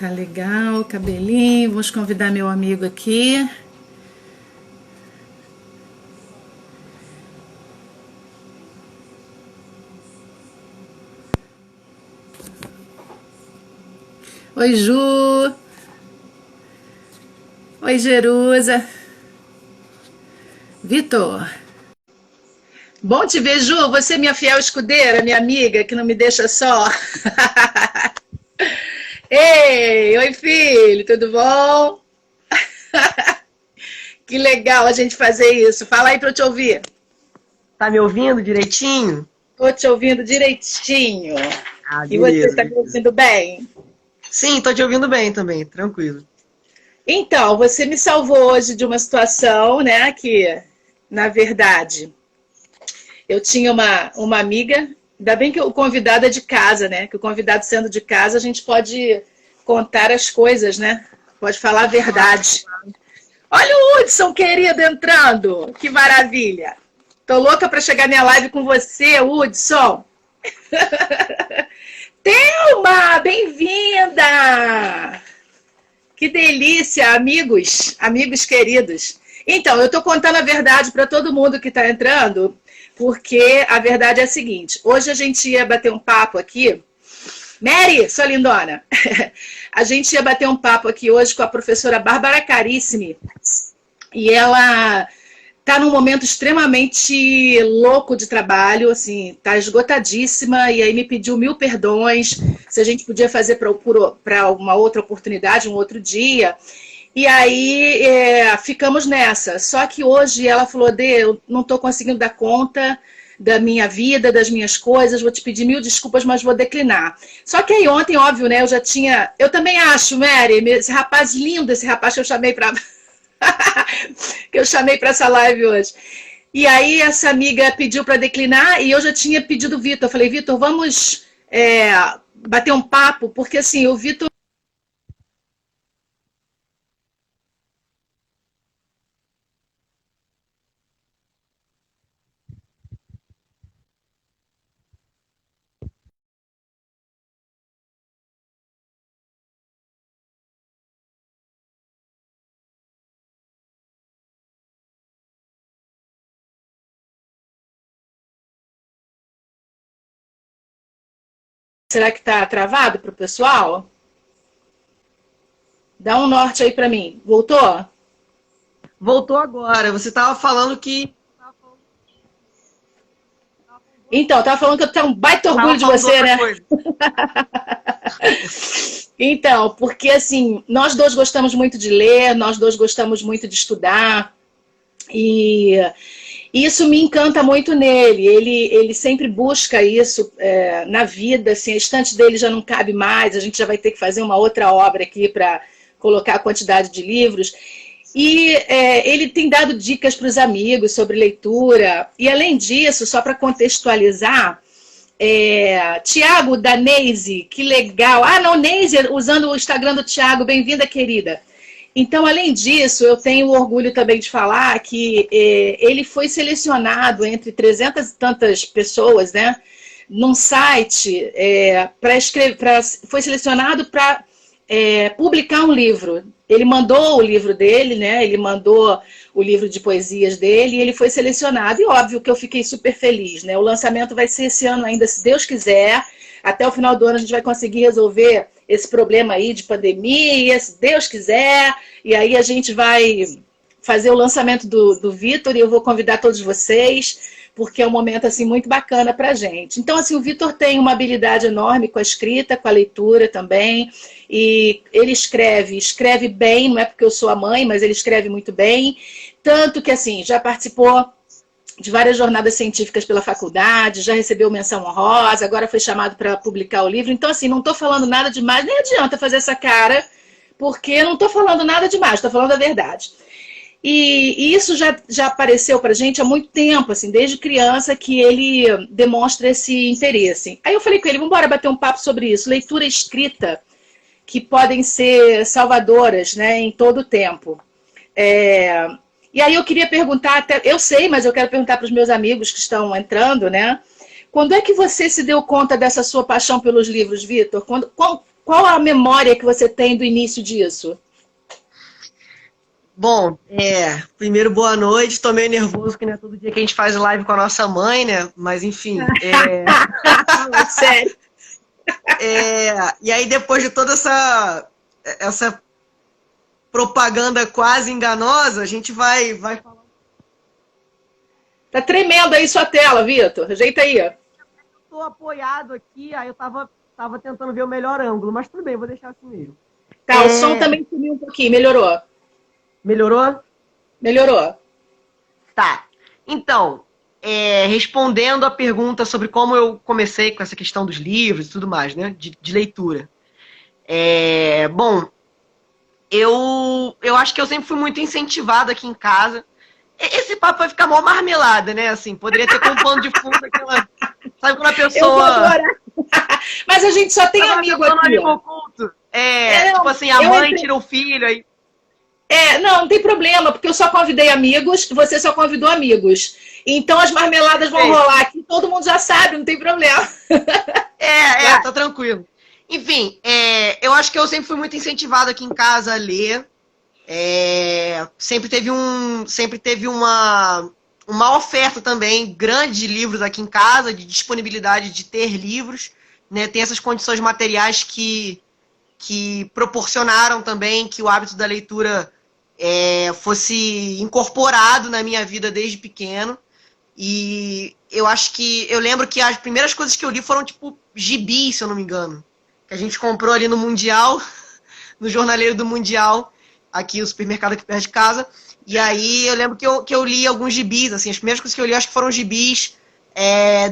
Tá legal, cabelinho. Vamos convidar meu amigo aqui. Oi, Ju. Oi, Jerusa. Vitor. Bom te ver, Ju. Você é minha fiel escudeira, minha amiga, que não me deixa só. Ei, oi, filho, tudo bom? Que legal a gente fazer isso. Fala aí para eu te ouvir. Tá me ouvindo direitinho? Tô te ouvindo direitinho. Ah, E você beleza, está me beleza. ouvindo bem? Sim, tô te ouvindo bem também, tranquilo. Então, você me salvou hoje de uma situação, né, que, na verdade, eu tinha uma amiga, ainda bem que o convidado é de casa, né, que o convidado sendo de casa, a gente pode contar as coisas, né, pode falar a verdade. Olha o Hudson, querido, entrando, que maravilha. Tô louca para chegar minha live com você, Hudson. Thelma, bem-vinda! Que delícia, amigos, amigos queridos. Então, eu estou contando a verdade para todo mundo que está entrando, porque a verdade é a seguinte: hoje a gente ia bater um papo aqui. Mary, sua lindona, a gente ia bater um papo aqui hoje com a professora Bárbara Carissimi, e ela tá num momento extremamente louco de trabalho, assim, tá esgotadíssima, e aí me pediu mil perdões, se a gente podia fazer para uma outra oportunidade, um outro dia. E aí ficamos nessa. Só que hoje ela falou, Dê, eu não estou conseguindo dar conta da minha vida, das minhas coisas, vou te pedir mil desculpas, mas vou declinar. Só que aí ontem, óbvio, né, eu já tinha... Eu também acho, Mary, esse rapaz lindo, esse rapaz que eu chamei para... que eu chamei para essa live hoje. E aí essa amiga pediu para declinar e eu já tinha pedido o Vitor. Eu falei, Vitor, vamos bater um papo, porque assim, o Vitor... Será que está travado para o pessoal? Dá um norte aí para mim. Voltou? Voltou agora, você tava falando que... Então, eu tava falando que eu tenho um baita orgulho Tava de falando você, outra né? coisa. Então, porque assim, nós dois gostamos muito de ler, nós dois gostamos muito de estudar, e isso me encanta muito nele. Ele sempre busca isso na vida, assim, a estante dele já não cabe mais, a gente já vai ter que fazer uma outra obra aqui para colocar a quantidade de livros. E ele tem dado dicas para os amigos sobre leitura. E além disso, só para contextualizar, Tiago da Neise, que legal. Ah, não, Neise, usando o Instagram do Tiago, bem-vinda, querida. Então, além disso, eu tenho o orgulho também de falar que ele foi selecionado entre 300 e tantas pessoas, né, num site, foi selecionado para publicar um livro. Ele mandou o livro dele, né, ele mandou o livro de poesias dele e ele foi selecionado. E óbvio que eu fiquei super feliz, né? O lançamento vai ser esse ano ainda, se Deus quiser. Até o final do ano a gente vai conseguir resolver esse problema aí de pandemia, se Deus quiser. E aí a gente vai fazer o lançamento do Vitor e eu vou convidar todos vocês, porque é um momento assim muito bacana para a gente. Então, assim, o Vitor tem uma habilidade enorme com a escrita, com a leitura também, e ele escreve bem, não é porque eu sou a mãe, mas ele escreve muito bem, tanto que, assim, já participou de várias jornadas científicas pela faculdade, já recebeu menção honrosa, agora foi chamado para publicar o livro. Então, assim, não estou falando nada demais, nem adianta fazer essa cara, porque não estou falando nada demais, estou falando a verdade. E isso já apareceu para a gente há muito tempo, assim, desde criança, que ele demonstra esse interesse. Aí eu falei com ele, vamos embora bater um papo sobre isso, leitura e escrita, que podem ser salvadoras, né, em todo o tempo. E aí eu queria perguntar, até, eu sei, mas eu quero perguntar para os meus amigos que estão entrando, né? Quando é que você se deu conta dessa sua paixão pelos livros, Vitor? qual a memória que você tem do início disso? Bom, primeiro boa noite, tô meio nervoso que não é todo dia que a gente faz live com a nossa mãe, né? Mas enfim, Sério? e aí depois de toda essa propaganda quase enganosa, a gente vai falar. Tá tremendo aí sua tela, Vitor. Ajeita aí. Tô apoiado aqui, aí eu tava tentando ver o melhor ângulo, mas tudo bem, vou deixar assim mesmo. Tá, o som também sumiu um pouquinho, melhorou. Melhorou? Melhorou. Tá. Então, respondendo a pergunta sobre como eu comecei com essa questão dos livros e tudo mais, né? De leitura. Bom, eu acho que eu sempre fui muito incentivado aqui em casa. Esse papo vai ficar mó marmelada, né? Assim, poderia ter como pano de fundo aquela... Sabe quando a pessoa... Mas a gente só tem amigo aqui. Oculto. Tipo assim, a mãe tira o filho aí... não tem problema, porque eu só convidei amigos, você só convidou amigos. Então as marmeladas vão rolar aqui, todo mundo já sabe, não tem problema. Tá tranquilo. Enfim, eu acho que eu sempre fui muito incentivado aqui em casa a ler. Sempre teve uma oferta também grande de livros aqui em casa, de disponibilidade de ter livros, né? Tem essas condições materiais que proporcionaram também que o hábito da leitura fosse incorporado na minha vida desde pequeno. E eu lembro que as primeiras coisas que eu li foram tipo gibi, se eu não me engano, que a gente comprou ali no Mundial, no Jornaleiro do Mundial, aqui o supermercado aqui perto de casa. E aí eu lembro que eu li alguns gibis, assim, as primeiras coisas que eu li acho que foram gibis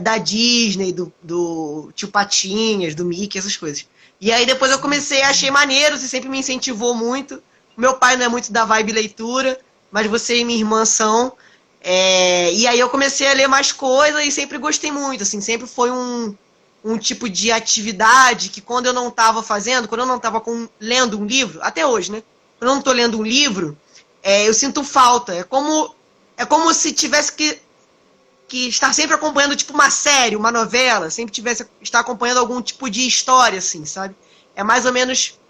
da Disney, do Tio Patinhas, do Mickey, essas coisas. E aí depois eu achei maneiros e sempre me incentivou muito. Meu pai não é muito da vibe leitura, mas você e minha irmã são. E aí eu comecei a ler mais coisas e sempre gostei muito, assim, sempre foi um tipo de atividade que quando eu não estava fazendo, quando eu não estava lendo um livro, até hoje, né? Quando eu não estou lendo um livro, eu sinto falta. É como se tivesse que estar sempre acompanhando tipo uma série, uma novela, sempre estar acompanhando algum tipo de história, assim, sabe? É mais ou menos...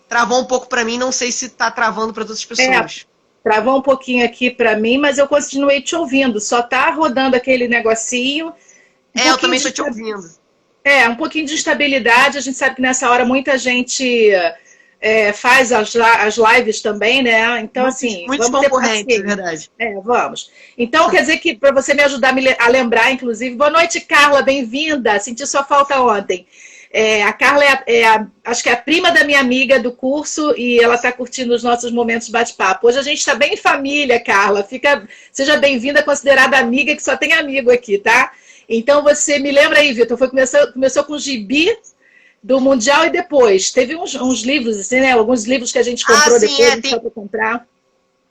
Travou um pouco para mim, não sei se tá travando para outras pessoas. Travou um pouquinho aqui para mim, mas eu continuei te ouvindo. Só tá rodando aquele negocinho. Eu também estou te ouvindo. Um pouquinho de instabilidade. A gente sabe que nessa hora muita gente faz as lives também, né? Então, assim... Muitos concorrentes, é verdade. Vamos. Então, quer dizer que, para você me ajudar a lembrar, inclusive... Boa noite, Carla, bem-vinda. Senti sua falta ontem. A Carla acho que é a prima da minha amiga do curso e ela está curtindo os nossos momentos de bate-papo. Hoje a gente está bem em família, Carla. Seja bem-vinda, considerada amiga, que só tem amigo aqui, tá? Então você me lembra aí, Vitor, começou com o gibi do Mundial e depois teve uns livros, assim, né? Alguns livros que a gente comprou depois, só para comprar.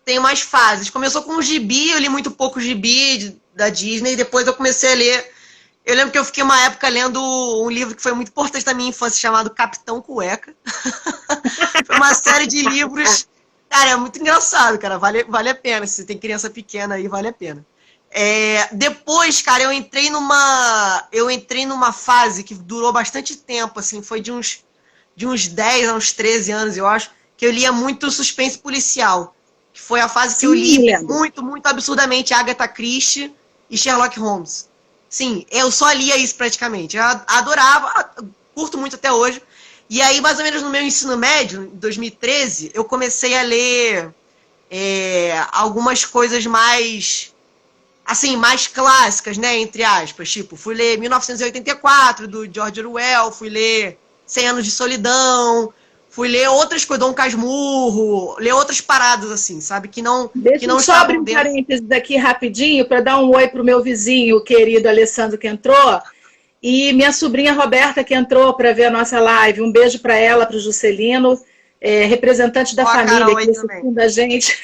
Tem mais fases. Começou com o gibi, eu li muito pouco gibi da Disney, e depois eu comecei a ler. Eu lembro que eu fiquei uma época lendo um livro que foi muito importante na minha infância, chamado Capitão Cueca. Foi uma série de livros. Cara, é muito engraçado, cara. Vale a pena. Se você tem criança pequena aí, vale a pena. Depois, cara, eu entrei numa fase que durou bastante tempo, assim, foi de uns 10 a uns 13 anos, eu acho, que eu lia muito suspense policial. Que foi a fase que eu li muito, muito absurdamente Agatha Christie e Sherlock Holmes. Sim, eu só lia isso praticamente. Eu adorava, curto muito até hoje. E aí, mais ou menos no meu ensino médio, em 2013, eu comecei a ler algumas coisas mais, assim, mais clássicas, né, entre aspas. Tipo, fui ler 1984, do George Orwell, fui ler 100 Anos de Solidão, fui ler outras coisas, Dom Casmurro, ler outras paradas, assim, sabe? Que não só abrir um parênteses aqui rapidinho para dar um oi pro meu vizinho, querido Alessandro, que entrou, e minha sobrinha Roberta, que entrou para ver a nossa live. Um beijo para ela, para o Juscelino, representante da família, que assiste a gente.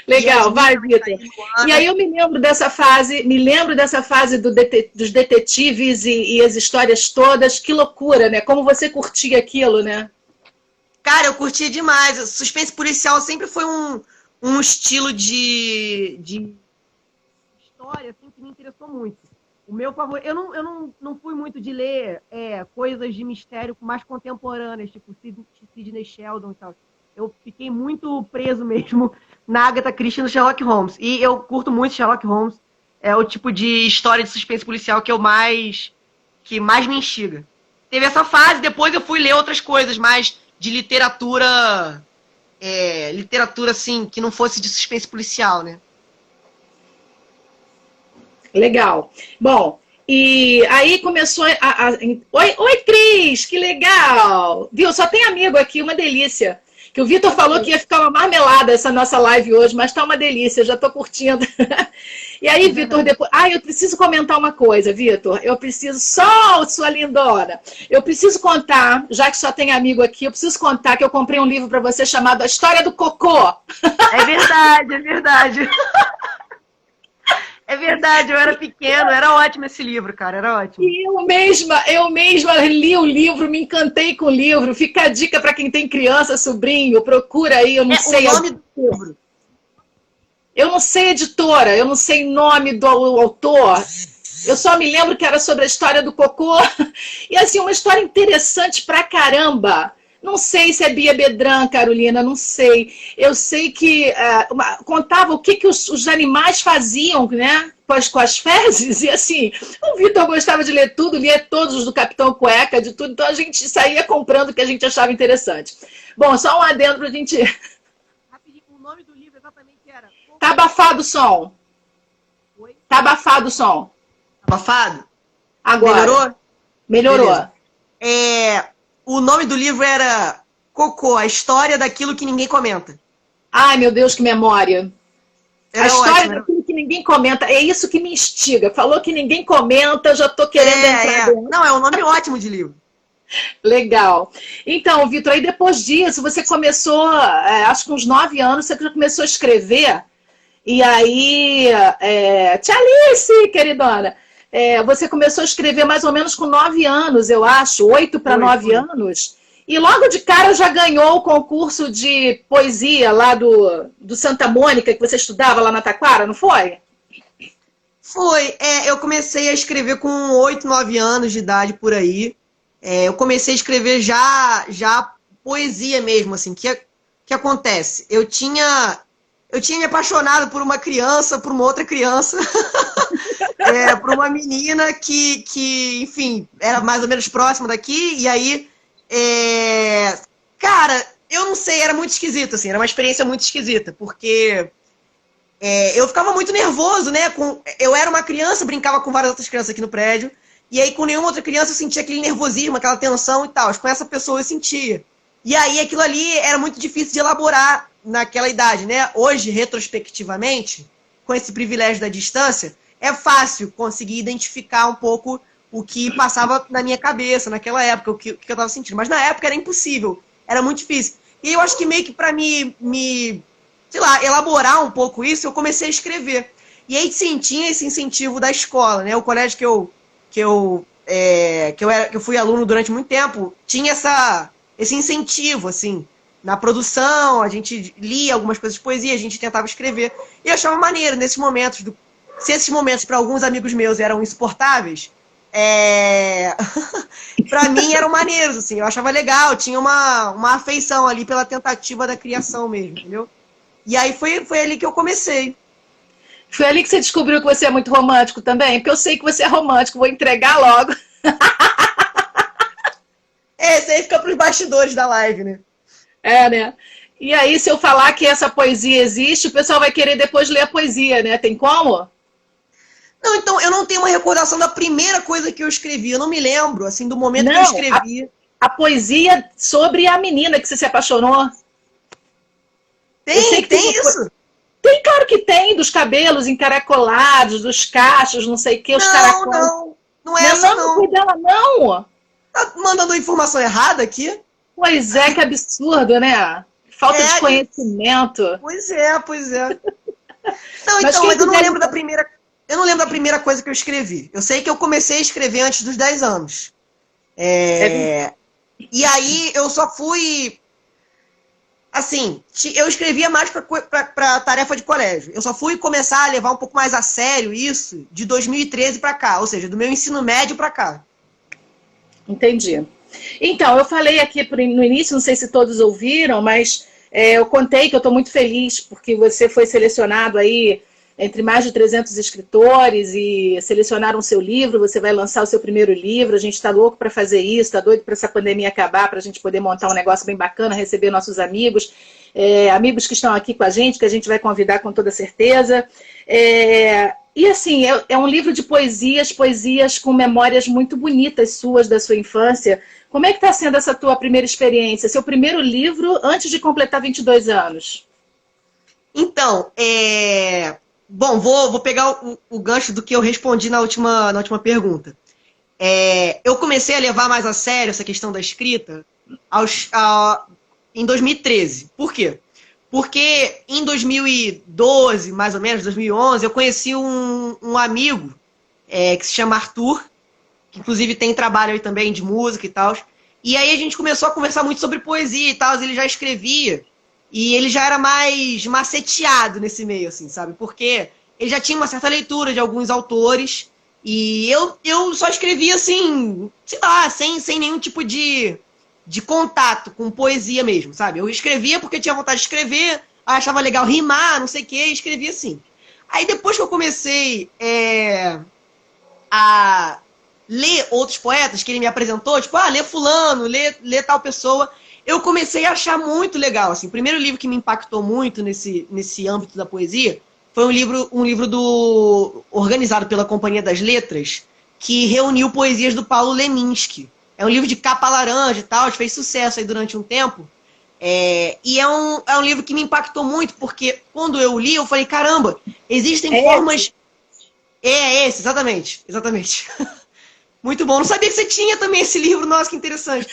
Legal, vai, Vitor. E aí eu me lembro dessa fase dos detetives e as histórias todas. Que loucura, né? Como você curtia aquilo, né? Cara, eu curtia demais. Suspense policial sempre foi um estilo de história assim, que me interessou muito. O meu favorito... Eu não fui muito de ler coisas de mistério mais contemporâneas, tipo Sidney Sheldon e tal. Eu fiquei muito preso mesmo na Agatha Christie e no Sherlock Holmes. E eu curto muito Sherlock Holmes. É o tipo de história de suspense policial que mais me instiga. Teve essa fase, depois eu fui ler outras coisas mais de literatura... literatura, assim, que não fosse de suspense policial, né? Legal. Bom, e aí começou Oi, Cris, que legal! Viu? Só tem amigo aqui, uma delícia. Que o Vitor falou que ia ficar uma marmelada essa nossa live hoje, mas tá uma delícia, já tô curtindo. E aí, Vitor, depois... eu preciso comentar uma coisa, Vitor. Eu preciso só, sua lindona. Eu preciso contar, já que só tem amigo aqui, eu preciso contar que eu comprei um livro para você chamado A História do Cocô. É verdade, é verdade. É verdade, eu era pequeno, era ótimo esse livro, cara, era ótimo. E eu mesma li o livro, me encantei com o livro. Fica a dica para quem tem criança, sobrinho, procura aí, eu não sei o nome do livro. Eu não sei editora, eu não sei nome do autor. Eu só me lembro que era sobre a história do cocô. E assim, uma história interessante pra caramba. Não sei se é Bia Bedran, Carolina, não sei. Eu sei que contava o que os animais faziam, né? Com as fezes, e assim, o Vitor gostava de ler tudo, lia todos os do Capitão Cueca, de tudo, então a gente saía comprando o que a gente achava interessante. Bom, só um adendo pra gente... Rapidinho, o nome do livro exatamente era... Tá abafado o som. Oi? Tá abafado o som. Abafado? Agora. Melhorou? Melhorou. O nome do livro era Cocô, a história daquilo que ninguém comenta. Ai, meu Deus, que memória. A história ótimo, daquilo que ninguém comenta. É isso que me instiga. Falou que ninguém comenta, eu já tô querendo entrar dentro. Não, é um nome ótimo de livro. Legal. Então, Vitor, aí depois disso, você começou, acho que uns 9 anos, você já começou a escrever. E aí, Tia Alice, queridona, você começou a escrever mais ou menos com 9 anos, eu acho, 8 para 9 anos. E logo de cara já ganhou o concurso de poesia lá do Santa Mônica, que você estudava lá na Taquara, não foi? Foi. Eu comecei a escrever com 8, 9 anos de idade, por aí. Eu comecei a escrever já poesia mesmo, assim. Que acontece? Eu tinha me apaixonado por uma criança, por uma outra criança, por uma menina que, enfim, era mais ou menos próxima daqui, e aí, cara, eu não sei, era muito esquisito, assim, era uma experiência muito esquisita, porque eu ficava muito nervoso, né, eu era uma criança, brincava com várias outras crianças aqui no prédio, e aí com nenhuma outra criança eu sentia aquele nervosismo, aquela tensão e tal, com essa pessoa eu sentia. E aí aquilo ali era muito difícil de elaborar naquela idade, né? Hoje, retrospectivamente, com esse privilégio da distância, é fácil conseguir identificar um pouco o que passava na minha cabeça naquela época, o que eu estava sentindo. Mas na época era impossível, era muito difícil. E eu acho que meio que para sei lá, elaborar um pouco isso, eu comecei a escrever. E aí sim, tinha esse incentivo da escola, né? O colégio que eu fui aluno durante muito tempo, tinha esse incentivo, assim, na produção, a gente lia algumas coisas de poesia, a gente tentava escrever. E eu achava maneiro, nesses momentos, se esses momentos para alguns amigos meus eram insuportáveis, para mim eram maneiros, assim, eu achava legal, tinha uma afeição ali pela tentativa da criação mesmo, entendeu? E aí foi ali que eu comecei. Foi ali que você descobriu que você é muito romântico também? Porque eu sei que você é romântico, vou entregar logo. Esse aí fica pros bastidores da live, né? Né? E aí, se eu falar que essa poesia existe, o pessoal vai querer depois ler a poesia, né? Tem como? Não, então, eu não tenho uma recordação da primeira coisa que eu escrevi. Eu não me lembro, assim, do momento que eu escrevi. A poesia sobre a menina que você se apaixonou. Tem isso? Tem, claro que tem, dos cabelos encaracolados, dos cachos, não sei o que, os caracóis. Não é essa, não. Não foi dela, não. Tá mandando informação errada aqui? Pois é, que absurdo, né? Falta de conhecimento. Pois é. Não, mas eu não lembro da primeira. Eu não lembro da primeira coisa que eu escrevi. Eu sei que eu comecei a escrever antes dos 10 anos. E aí eu só fui. assim, eu escrevia mais para tarefa de colégio. Eu só fui começar a levar um pouco mais a sério isso de 2013 para cá, ou seja, do meu ensino médio para cá. Entendi. Então, eu falei aqui no início, não sei se todos ouviram, mas eu contei que eu estou muito feliz porque você foi selecionado aí entre mais de 300 escritores e selecionaram o seu livro, você vai lançar o seu primeiro livro, a gente está louco para fazer isso, está doido para essa pandemia acabar, para a gente poder montar um negócio bem bacana, receber nossos amigos, amigos que estão aqui com a gente, que a gente vai convidar com toda certeza. E assim, é um livro de poesias com memórias muito bonitas suas da sua infância. Como é que está sendo essa tua primeira experiência, seu primeiro livro antes de completar 22 anos? Então, bom, vou pegar o gancho do que eu respondi na última pergunta. Eu comecei a levar mais a sério essa questão da escrita em 2013. Por quê? Porque em 2012, mais ou menos, 2011, eu conheci um amigo que se chama Arthur, que inclusive tem trabalho aí também de música e tal. E aí a gente começou a conversar muito sobre poesia e tal, ele já escrevia. E ele já era mais maceteado nesse meio, assim, sabe? Porque ele já tinha uma certa leitura de alguns autores. E eu só escrevia, assim, sei lá, sem nenhum tipo de contato com poesia mesmo, sabe? Eu escrevia porque tinha vontade de escrever, achava legal rimar, não sei o quê, e escrevia assim. Aí depois que eu comecei a ler outros poetas que ele me apresentou, tipo, lê fulano, lê tal pessoa, eu comecei a achar muito legal, assim. O primeiro livro que me impactou muito nesse âmbito da poesia foi um livro organizado pela Companhia das Letras, que reuniu poesias do Paulo Leminski. É um livro de capa laranja e tal, fez sucesso aí durante um tempo. E é um livro que me impactou muito, porque quando eu li, eu falei, caramba, existem formas... Esse, exatamente. Muito bom. Não sabia que você tinha também esse livro, nossa, que interessante.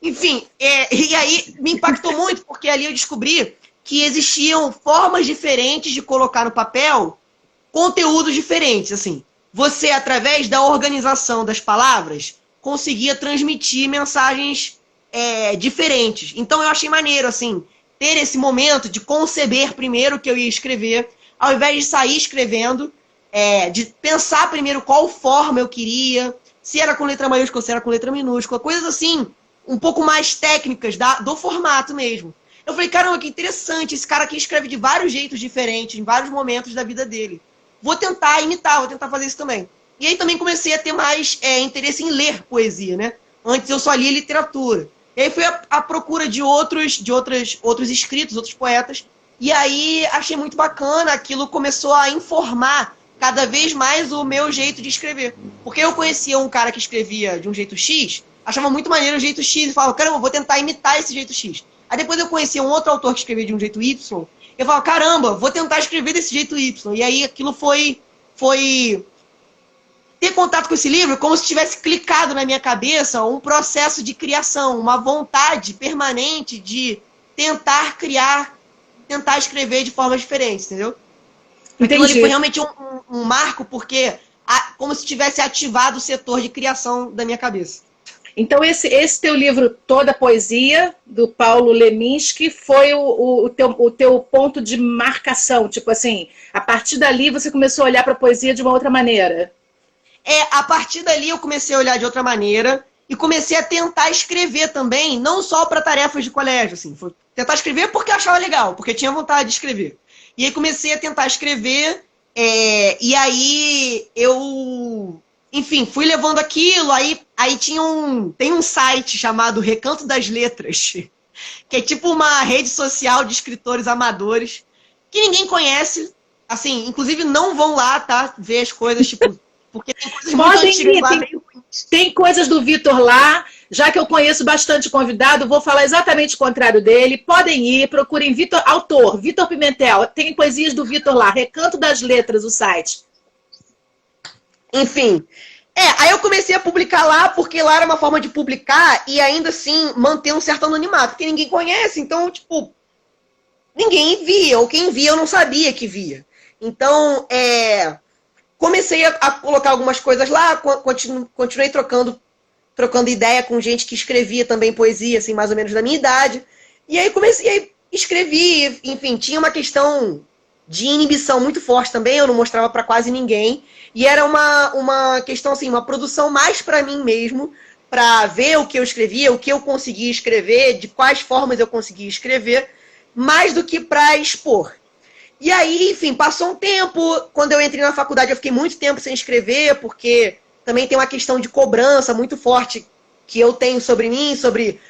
Enfim, e aí me impactou muito, porque ali eu descobri que existiam formas diferentes de colocar no papel conteúdos diferentes, assim. Você, através da organização das palavras, conseguia transmitir mensagens diferentes. Então eu achei maneiro, assim, ter esse momento de conceber primeiro o que eu ia escrever, ao invés de sair escrevendo, de pensar primeiro qual forma eu queria, se era com letra maiúscula, se era com letra minúscula, coisas assim, um pouco mais técnicas do formato mesmo. Eu falei, caramba, que interessante, esse cara aqui escreve de vários jeitos diferentes, em vários momentos da vida dele. Vou tentar imitar, vou tentar fazer isso também. E aí também comecei a ter mais interesse em ler poesia, né? Antes eu só lia literatura. E aí fui à procura de outros escritos, outros poetas. E aí achei muito bacana, aquilo começou a informar cada vez mais o meu jeito de escrever. Porque eu conhecia um cara que escrevia de um jeito X, achava muito maneiro o jeito X, e falava, caramba, vou tentar imitar esse jeito X. Aí depois eu conhecia um outro autor que escrevia de um jeito Y, eu falava, caramba, vou tentar escrever desse jeito Y. E aí aquilo foi ter contato com esse livro como se tivesse clicado na minha cabeça um processo de criação, uma vontade permanente de tentar criar, tentar escrever de formas diferentes, entendeu? Aquilo ali foi realmente um marco, porque como se tivesse ativado o setor de criação da minha cabeça. Então esse teu livro, Toda a Poesia, do Paulo Leminski, foi o teu ponto de marcação, tipo assim, a partir dali você começou a olhar para a poesia de uma outra maneira. A partir dali eu comecei a olhar de outra maneira e comecei a tentar escrever também, não só para tarefas de colégio, assim, foi tentar escrever porque eu achava legal, porque tinha vontade de escrever. E aí comecei a tentar escrever, e aí eu, enfim, fui levando aquilo, aí tem um site chamado Recanto das Letras, que é tipo uma rede social de escritores amadores, que ninguém conhece, assim, inclusive não vão lá, tá, ver as coisas, tipo, porque tem coisas muito antigas lá, meio ruins. Tem coisas do Vitor lá, já que eu conheço bastante convidado, vou falar exatamente o contrário dele. Podem ir, procurem Vitor Pimentel. Tem poesias do Vitor lá, Recanto das Letras, o site. Enfim, aí eu comecei a publicar lá, porque lá era uma forma de publicar e ainda assim manter um certo anonimato, porque ninguém conhece, então, tipo, ninguém via, ou quem via eu não sabia que via. Então, comecei a colocar algumas coisas lá, continuei trocando ideia com gente que escrevia também poesia, assim, mais ou menos da minha idade. E aí comecei, escrevi, enfim, tinha uma questão de inibição muito forte também, eu não mostrava para quase ninguém. E era uma questão, assim, uma produção mais para mim mesmo, para ver o que eu escrevia, o que eu conseguia escrever, de quais formas eu conseguia escrever, mais do que para expor. E aí, enfim, passou um tempo, quando eu entrei na faculdade eu fiquei muito tempo sem escrever, porque também tem uma questão de cobrança muito forte que eu tenho sobre mim, sobre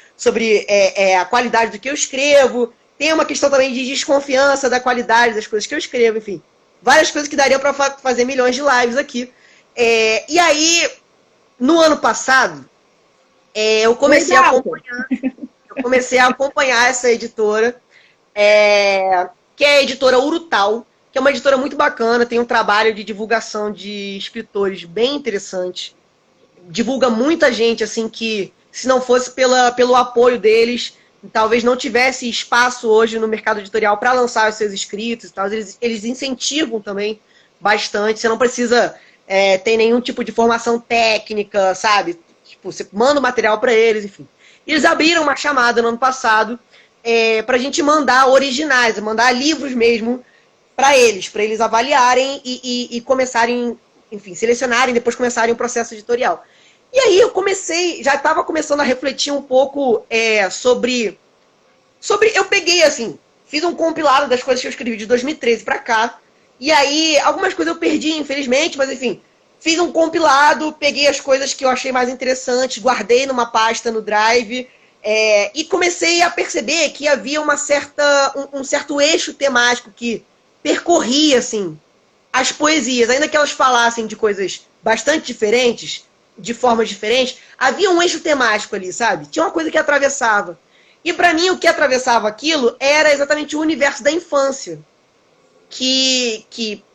a qualidade do que eu escrevo. Tem uma questão também de desconfiança da qualidade das coisas que eu escrevo, enfim. Várias coisas que daria para fazer milhões de lives aqui. E aí, no ano passado, eu comecei a acompanhar essa editora, que é a editora Urutau, que é uma editora muito bacana, tem um trabalho de divulgação de escritores bem interessante. Divulga muita gente, assim, que se não fosse pelo apoio deles, talvez não tivesse espaço hoje no mercado editorial para lançar os seus escritos e tal. Eles incentivam também bastante. Você não precisa ter nenhum tipo de formação técnica, sabe? Tipo, você manda o material para eles, enfim. Eles abriram uma chamada no ano passado para a gente mandar originais, mandar livros mesmo para eles avaliarem e começarem, enfim, selecionarem, depois começarem o processo editorial. E aí eu já estava começando a refletir um pouco sobre... Eu peguei, assim, fiz um compilado das coisas que eu escrevi de 2013 para cá, e aí algumas coisas eu perdi, infelizmente, mas enfim, fiz um compilado, peguei as coisas que eu achei mais interessantes, guardei numa pasta no Drive, e comecei a perceber que havia um certo eixo temático que percorria, assim, as poesias, ainda que elas falassem de coisas bastante diferentes, de formas diferentes, havia um eixo temático ali, sabe? Tinha uma coisa que atravessava. E para mim, o que atravessava aquilo era exatamente o universo da infância. Que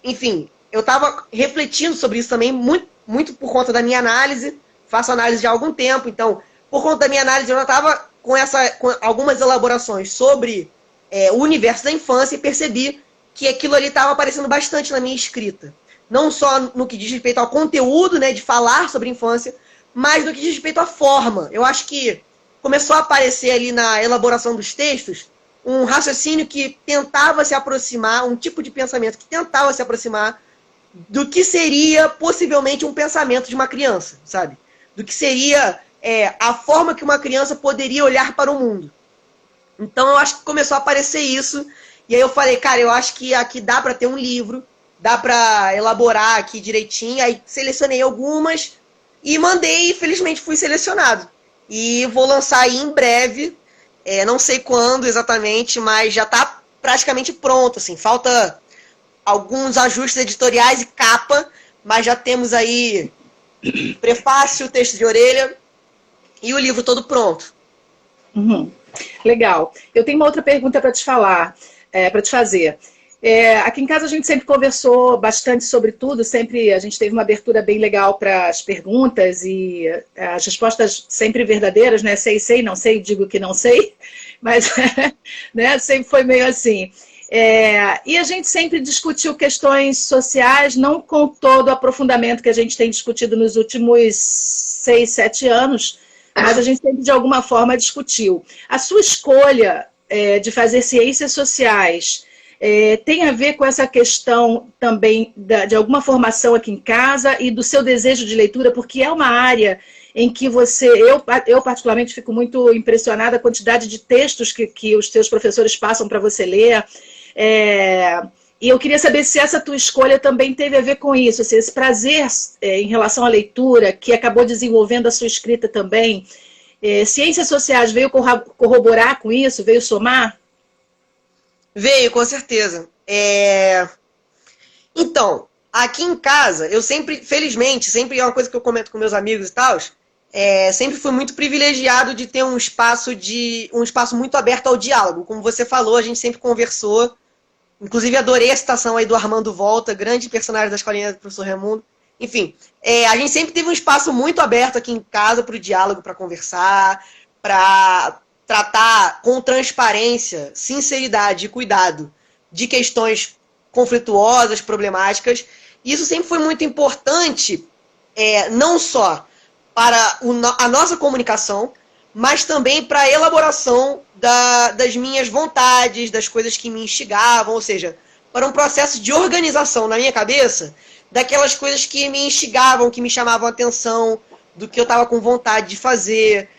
enfim, eu estava refletindo sobre isso também, muito, muito por conta da minha análise. Faço análise já há algum tempo, então, por conta da minha análise, eu já estava com algumas elaborações sobre o universo da infância e percebi que aquilo ali estava aparecendo bastante na minha escrita. Não só no que diz respeito ao conteúdo, né, de falar sobre infância, mas no que diz respeito à forma. Eu acho que começou a aparecer ali na elaboração dos textos um raciocínio que tentava se aproximar, um tipo de pensamento que tentava se aproximar do que seria possivelmente um pensamento de uma criança, sabe? Do que seria a forma que uma criança poderia olhar para o mundo. Então eu acho que começou a aparecer isso, e aí eu falei, cara, eu acho que aqui dá para ter um livro, dá para elaborar aqui direitinho. Aí selecionei algumas e mandei, e felizmente fui selecionado. E vou lançar aí em breve, não sei quando exatamente, mas já está praticamente pronto. Assim, falta alguns ajustes editoriais e capa, mas já temos aí prefácio, texto de orelha e o livro todo pronto. Uhum. Legal. Eu tenho uma outra pergunta para te fazer. Aqui em casa a gente sempre conversou bastante sobre tudo, sempre a gente teve uma abertura bem legal para as perguntas e as respostas sempre verdadeiras, né? Sei, não sei, digo que não sei, mas né? Sempre foi meio assim. E a gente sempre discutiu questões sociais, não com todo o aprofundamento que a gente tem discutido nos últimos 6, 7 anos, mas a gente sempre de alguma forma discutiu. A sua escolha de fazer ciências sociais tem a ver com essa questão também de alguma formação aqui em casa e do seu desejo de leitura, porque é uma área em que eu particularmente fico muito impressionada a quantidade de textos que os seus professores passam para você ler. E eu queria saber se essa tua escolha também teve a ver com isso, assim, esse prazer em relação à leitura, que acabou desenvolvendo a sua escrita também. Ciências sociais veio corroborar com isso, veio somar? Veio, com certeza. Então, aqui em casa, eu sempre, felizmente, sempre é uma coisa que eu comento com meus amigos e tal, sempre fui muito privilegiado de ter um espaço muito aberto ao diálogo. Como você falou, a gente sempre conversou. Inclusive, adorei a citação aí do Armando Volta, grande personagem da escolinha do professor Raimundo. Enfim, a gente sempre teve um espaço muito aberto aqui em casa para o diálogo, para conversar, para tratar com transparência, sinceridade e cuidado de questões conflituosas, problemáticas. E isso sempre foi muito importante, não só para a nossa comunicação, mas também para a elaboração das minhas vontades, das coisas que me instigavam, ou seja, para um processo de organização na minha cabeça daquelas coisas que me instigavam, que me chamavam a atenção, do que eu estava com vontade de fazer,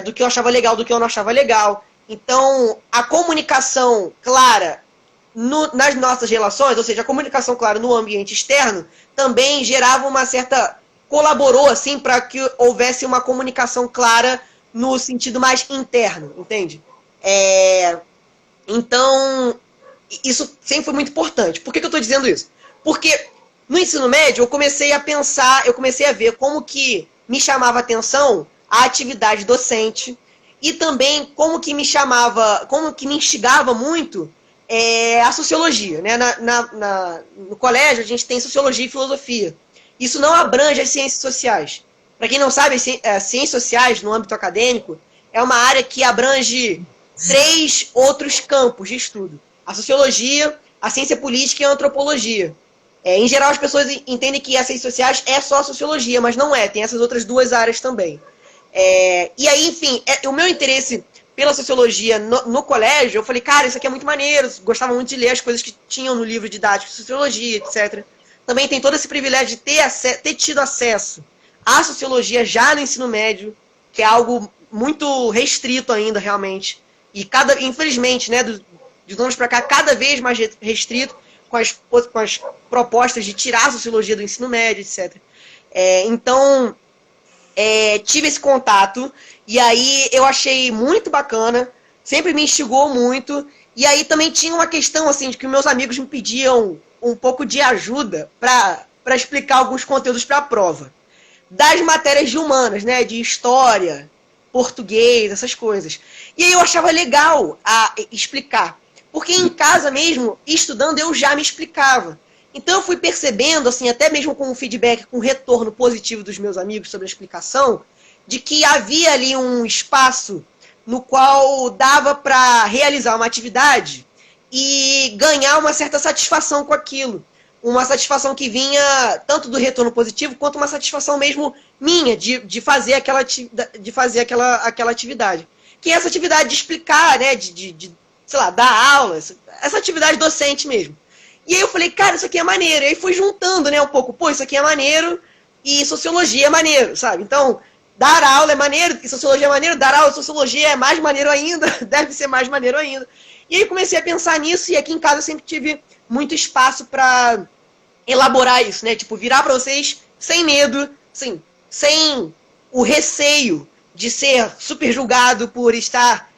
do que eu achava legal, do que eu não achava legal. Então, a comunicação clara nas nossas relações, ou seja, a comunicação clara no ambiente externo, também gerava uma certa... colaborou, assim, para que houvesse uma comunicação clara no sentido mais interno, entende? Então, isso sempre foi muito importante. Por que eu estou dizendo isso? Porque no ensino médio eu comecei a pensar, eu comecei a ver como que me chamava atenção a atividade docente e também como que me chamava, como que me instigava muito a sociologia, né? No colégio a gente tem sociologia e filosofia. Isso não abrange as ciências sociais. Para quem não sabe, ciências sociais, no âmbito acadêmico, é uma área que abrange 3 outros campos de estudo. A sociologia, a ciência política e a antropologia. Em geral, as pessoas entendem que as ciências sociais é só a sociologia, mas não é. Tem essas outras 2 áreas também. E aí, enfim, o meu interesse pela sociologia no colégio, eu falei, cara, isso aqui é muito maneiro. Gostava muito de ler as coisas que tinham no livro didático de sociologia, etc. Também tem todo esse privilégio de ter tido acesso à sociologia já no ensino médio, que é algo muito restrito ainda, realmente. E infelizmente, né, de anos para cá, cada vez mais restrito, com as propostas de tirar a sociologia do ensino médio, etc. Então, tive esse contato, e aí eu achei muito bacana, sempre me instigou muito, e aí também tinha uma questão, assim, de que meus amigos me pediam um pouco de ajuda para explicar alguns conteúdos para a prova. Das matérias de humanas, né? De história, português, essas coisas. E aí eu achava legal explicar. Porque em casa mesmo, estudando, eu já me explicava. Então eu fui percebendo, assim, até mesmo com o feedback, com o retorno positivo dos meus amigos sobre a explicação, de que havia ali um espaço no qual dava para realizar uma atividade e ganhar uma certa satisfação com aquilo. Uma satisfação que vinha tanto do retorno positivo, quanto uma satisfação mesmo minha, de fazer aquela atividade. Que é essa atividade de explicar, né, sei lá, dar aula, essa atividade docente mesmo. E aí eu falei, cara, isso aqui é maneiro. E aí fui juntando, né, um pouco, pô, isso aqui é maneiro e sociologia é maneiro, sabe? Então, dar aula é maneiro, e sociologia é maneiro, dar aula e sociologia é mais maneiro ainda, deve ser mais maneiro ainda. E aí comecei a pensar nisso, e aqui em casa eu sempre tive muito espaço para elaborar isso, né? Tipo, virar para vocês sem medo, assim, sem o receio de ser super julgado por estar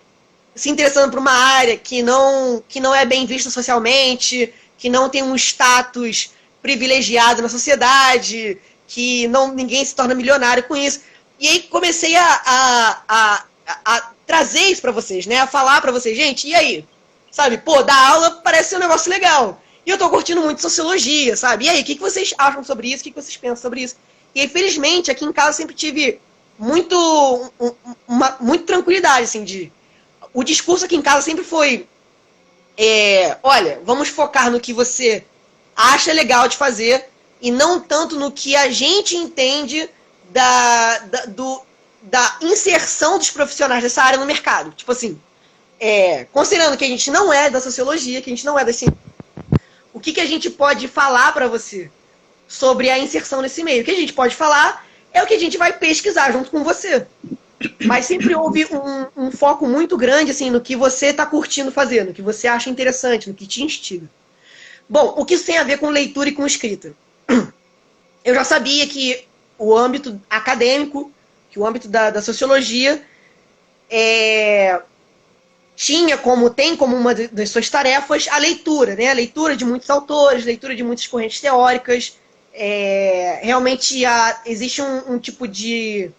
se interessando por uma área que não é bem vista socialmente, que não tem um status privilegiado na sociedade, que ninguém se torna milionário com isso. E aí comecei a trazer isso para vocês, né? A falar para vocês, gente, e aí? Sabe, pô, dar aula parece ser um negócio legal. E eu tô curtindo muito sociologia, sabe? E aí, o que vocês acham sobre isso? O que vocês pensam sobre isso? E aí, felizmente, aqui em casa eu sempre tive muito tranquilidade, assim, o discurso aqui em casa sempre foi, olha, vamos focar no que você acha legal de fazer e não tanto no que a gente entende da inserção dos profissionais dessa área no mercado. Tipo assim, considerando que a gente não é da sociologia, que a gente não é da ciência, o que a gente pode falar para você sobre a inserção nesse meio? O que a gente pode falar é o que a gente vai pesquisar junto com você. Mas sempre houve um foco muito grande assim, no que você está curtindo fazer, no que você acha interessante, no que te instiga. Bom, o que isso tem a ver com leitura e com escrita? Eu já sabia que o âmbito acadêmico, que o âmbito da sociologia, tem como uma das suas tarefas a leitura, né? A leitura de muitos autores, leitura de muitas correntes teóricas. Realmente existe um tipo de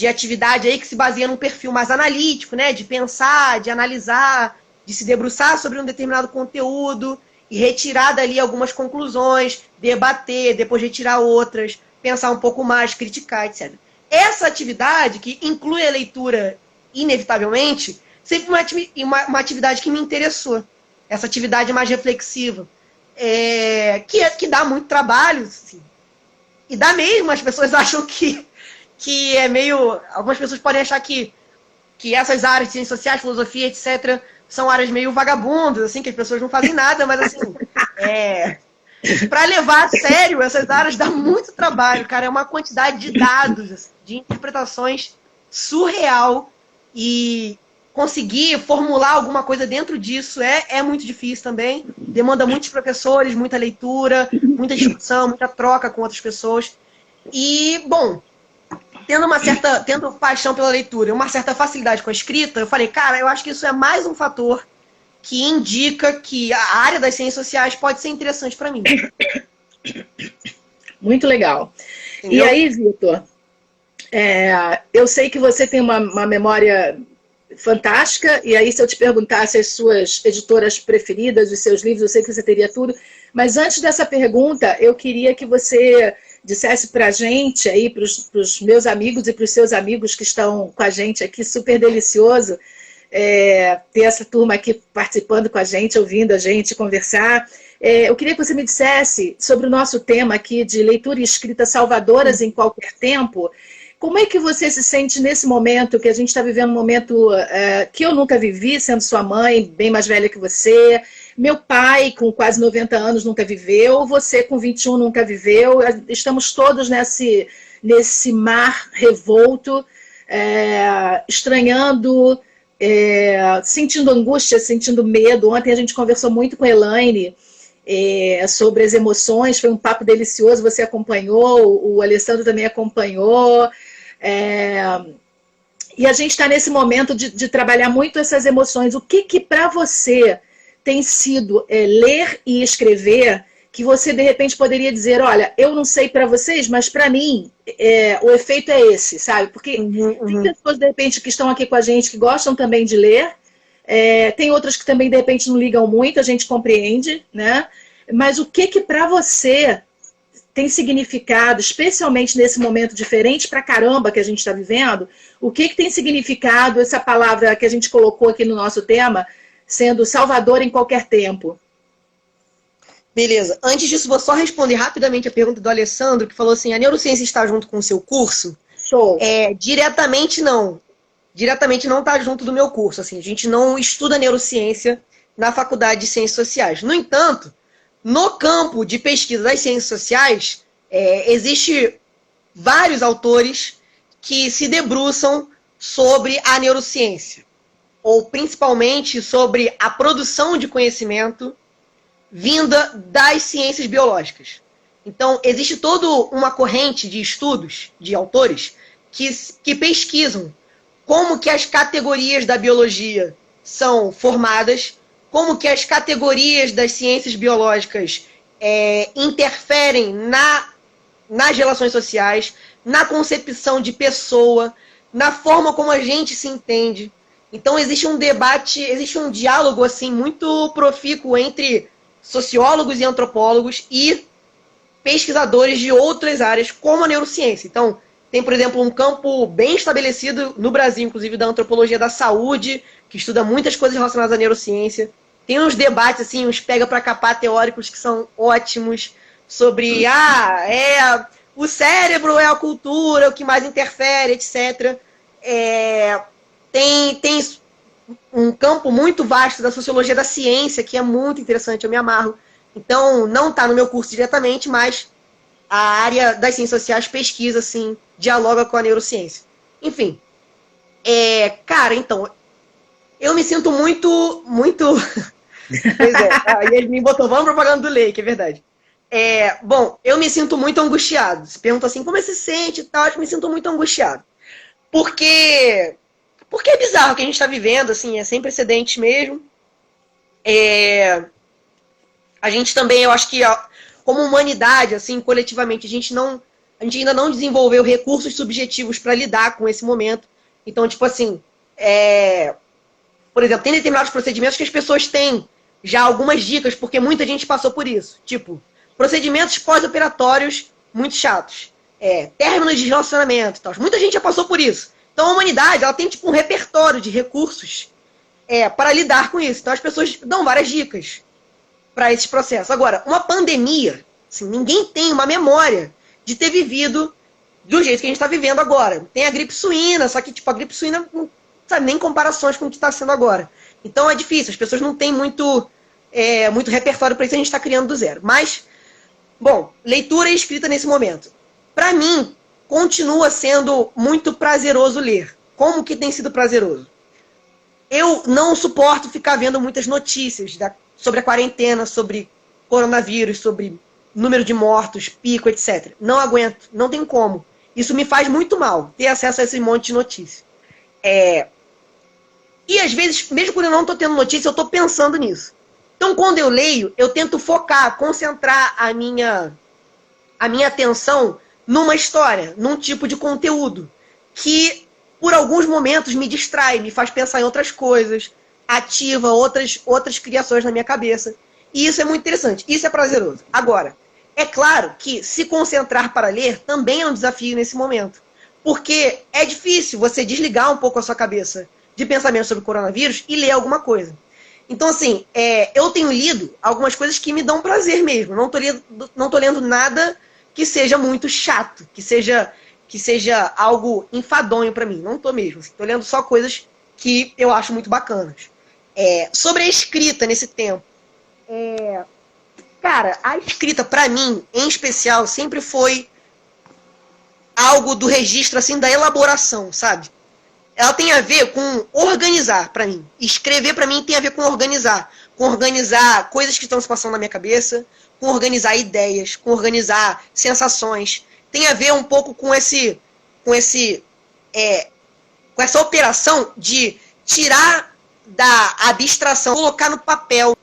atividade aí que se baseia num perfil mais analítico, né? De pensar, de analisar, de se debruçar sobre um determinado conteúdo e retirar dali algumas conclusões, debater, depois retirar outras, pensar um pouco mais, criticar, etc. Essa atividade, que inclui a leitura inevitavelmente, sempre uma atividade que me interessou. Essa atividade mais reflexiva. Que dá muito trabalho. Assim. E dá mesmo, as pessoas acham que é meio... Algumas pessoas podem achar que que essas áreas de ciências sociais, filosofia, etc., são áreas meio vagabundas, assim, que as pessoas não fazem nada, mas assim, para levar a sério essas áreas dá muito trabalho, cara. É uma quantidade de dados, assim, de interpretações surreal, e conseguir formular alguma coisa dentro disso é muito difícil também. Demanda muitos professores, muita leitura, muita discussão, muita troca com outras pessoas. E, bom, tendo paixão pela leitura e uma certa facilidade com a escrita, eu falei, cara, eu acho que isso é mais um fator que indica que a área das ciências sociais pode ser interessante para mim. Muito legal. Entendeu? E aí, Vitor, eu sei que você tem uma memória fantástica, e aí se eu te perguntasse as suas editoras preferidas, os seus livros, eu sei que você teria tudo, mas antes dessa pergunta, eu queria que você dissesse para a gente, aí, para os meus amigos e para os seus amigos que estão com a gente aqui, super delicioso ter essa turma aqui participando com a gente, ouvindo a gente conversar. Eu queria que você me dissesse sobre o nosso tema aqui de leitura e escrita salvadoras em qualquer tempo. Como é que você se sente nesse momento, que a gente está vivendo um momento que eu nunca vivi, sendo sua mãe, bem mais velha que você, meu pai, com quase 90 anos, nunca viveu, você com 21 nunca viveu, estamos todos nesse mar revolto, estranhando, sentindo angústia, sentindo medo. Ontem a gente conversou muito com a Elaine sobre as emoções, foi um papo delicioso, você acompanhou, o Alessandro também acompanhou, e a gente está nesse momento de trabalhar muito essas emoções. O que para você tem sido ler e escrever, que você de repente poderia dizer, olha, eu não sei para vocês, mas para mim o efeito é esse, sabe? Porque tem pessoas de repente que estão aqui com a gente que gostam também de ler, tem outras que também de repente não ligam muito, a gente compreende, né? Mas o que para você tem significado, especialmente nesse momento diferente pra caramba que a gente está vivendo, o que tem significado essa palavra que a gente colocou aqui no nosso tema, sendo salvador em qualquer tempo? Beleza. Antes disso, vou só responder rapidamente a pergunta do Alessandro, que falou assim, a neurociência está junto com o seu curso? Show. Diretamente não. Diretamente não está junto do meu curso. Assim, a gente não estuda neurociência na Faculdade de Ciências Sociais. No entanto, no campo de pesquisa das ciências sociais, existe vários autores que se debruçam sobre a neurociência, ou principalmente sobre a produção de conhecimento vinda das ciências biológicas. Então, existe toda uma corrente de estudos, de autores, que pesquisam como que as categorias da biologia são formadas, como que as categorias das ciências biológicas interferem nas relações sociais, na concepção de pessoa, na forma como a gente se entende. Então existe um debate, existe um diálogo assim, muito profícuo entre sociólogos e antropólogos e pesquisadores de outras áreas, como a neurociência. Então, tem, por exemplo, um campo bem estabelecido no Brasil, inclusive, da antropologia da saúde, que estuda muitas coisas relacionadas à neurociência. Tem uns debates, assim, uns pega para capar teóricos que são ótimos, sobre, o cérebro é a cultura, o que mais interfere, etc. Tem um campo muito vasto da sociologia da ciência, que é muito interessante, eu me amarro. Então, não está no meu curso diretamente, mas a área das ciências sociais pesquisa, assim, dialoga com a neurociência. Enfim, cara, então, eu me sinto muito... Pois aí ele me botou, vamos propaganda do Lei, que é verdade. Bom, eu me sinto muito angustiado. Se pergunta assim, como você se sente e tal, eu me sinto muito angustiado. Porque é bizarro o que a gente está vivendo, assim, é sem precedentes mesmo. A gente também, eu acho que como humanidade, assim, coletivamente, a gente ainda não desenvolveu recursos subjetivos para lidar com esse momento. Então, tipo assim, por exemplo, tem determinados procedimentos que as pessoas têm já algumas dicas, porque muita gente passou por isso. Tipo, procedimentos pós-operatórios muito chatos. Término de relacionamento e tal. Muita gente já passou por isso. Então, a humanidade, ela tem tipo um repertório de recursos para lidar com isso. Então, as pessoas dão várias dicas para esses processos. Agora, uma pandemia, assim, ninguém tem uma memória de ter vivido do jeito que a gente está vivendo agora. Tem a gripe suína, só que tipo, a gripe suína sabe, nem comparações com o que está sendo agora. Então é difícil, as pessoas não têm muito repertório para isso, a gente está criando do zero. Mas, bom, leitura e escrita nesse momento. Para mim, continua sendo muito prazeroso ler. Como que tem sido prazeroso? Eu não suporto ficar vendo muitas notícias sobre a quarentena, sobre coronavírus, sobre número de mortos, pico, etc. Não aguento, não tem como. Isso me faz muito mal, ter acesso a esse monte de notícias. E às vezes, mesmo quando eu não estou tendo notícia, eu estou pensando nisso. Então, quando eu leio, eu tento focar, concentrar a minha atenção numa história, num tipo de conteúdo, que por alguns momentos me distrai, me faz pensar em outras coisas, ativa outras criações na minha cabeça. E isso é muito interessante, isso é prazeroso. Agora, é claro que se concentrar para ler também é um desafio nesse momento. Porque é difícil você desligar um pouco a sua cabeça de pensamento sobre o coronavírus e ler alguma coisa. Então, assim, eu tenho lido algumas coisas que me dão prazer mesmo. Não tô lendo nada que seja muito chato, que seja algo enfadonho para mim. Não tô mesmo. Tô lendo só coisas que eu acho muito bacanas. Sobre a escrita nesse tempo. Cara, a escrita, para mim, em especial, sempre foi algo do registro, assim, da elaboração, sabe? Ela tem a ver com organizar, para mim. Escrever, para mim, tem a ver com organizar. Com organizar coisas que estão se passando na minha cabeça, com organizar ideias, com organizar sensações. Tem a ver um pouco com essa operação de tirar da abstração, colocar no papel.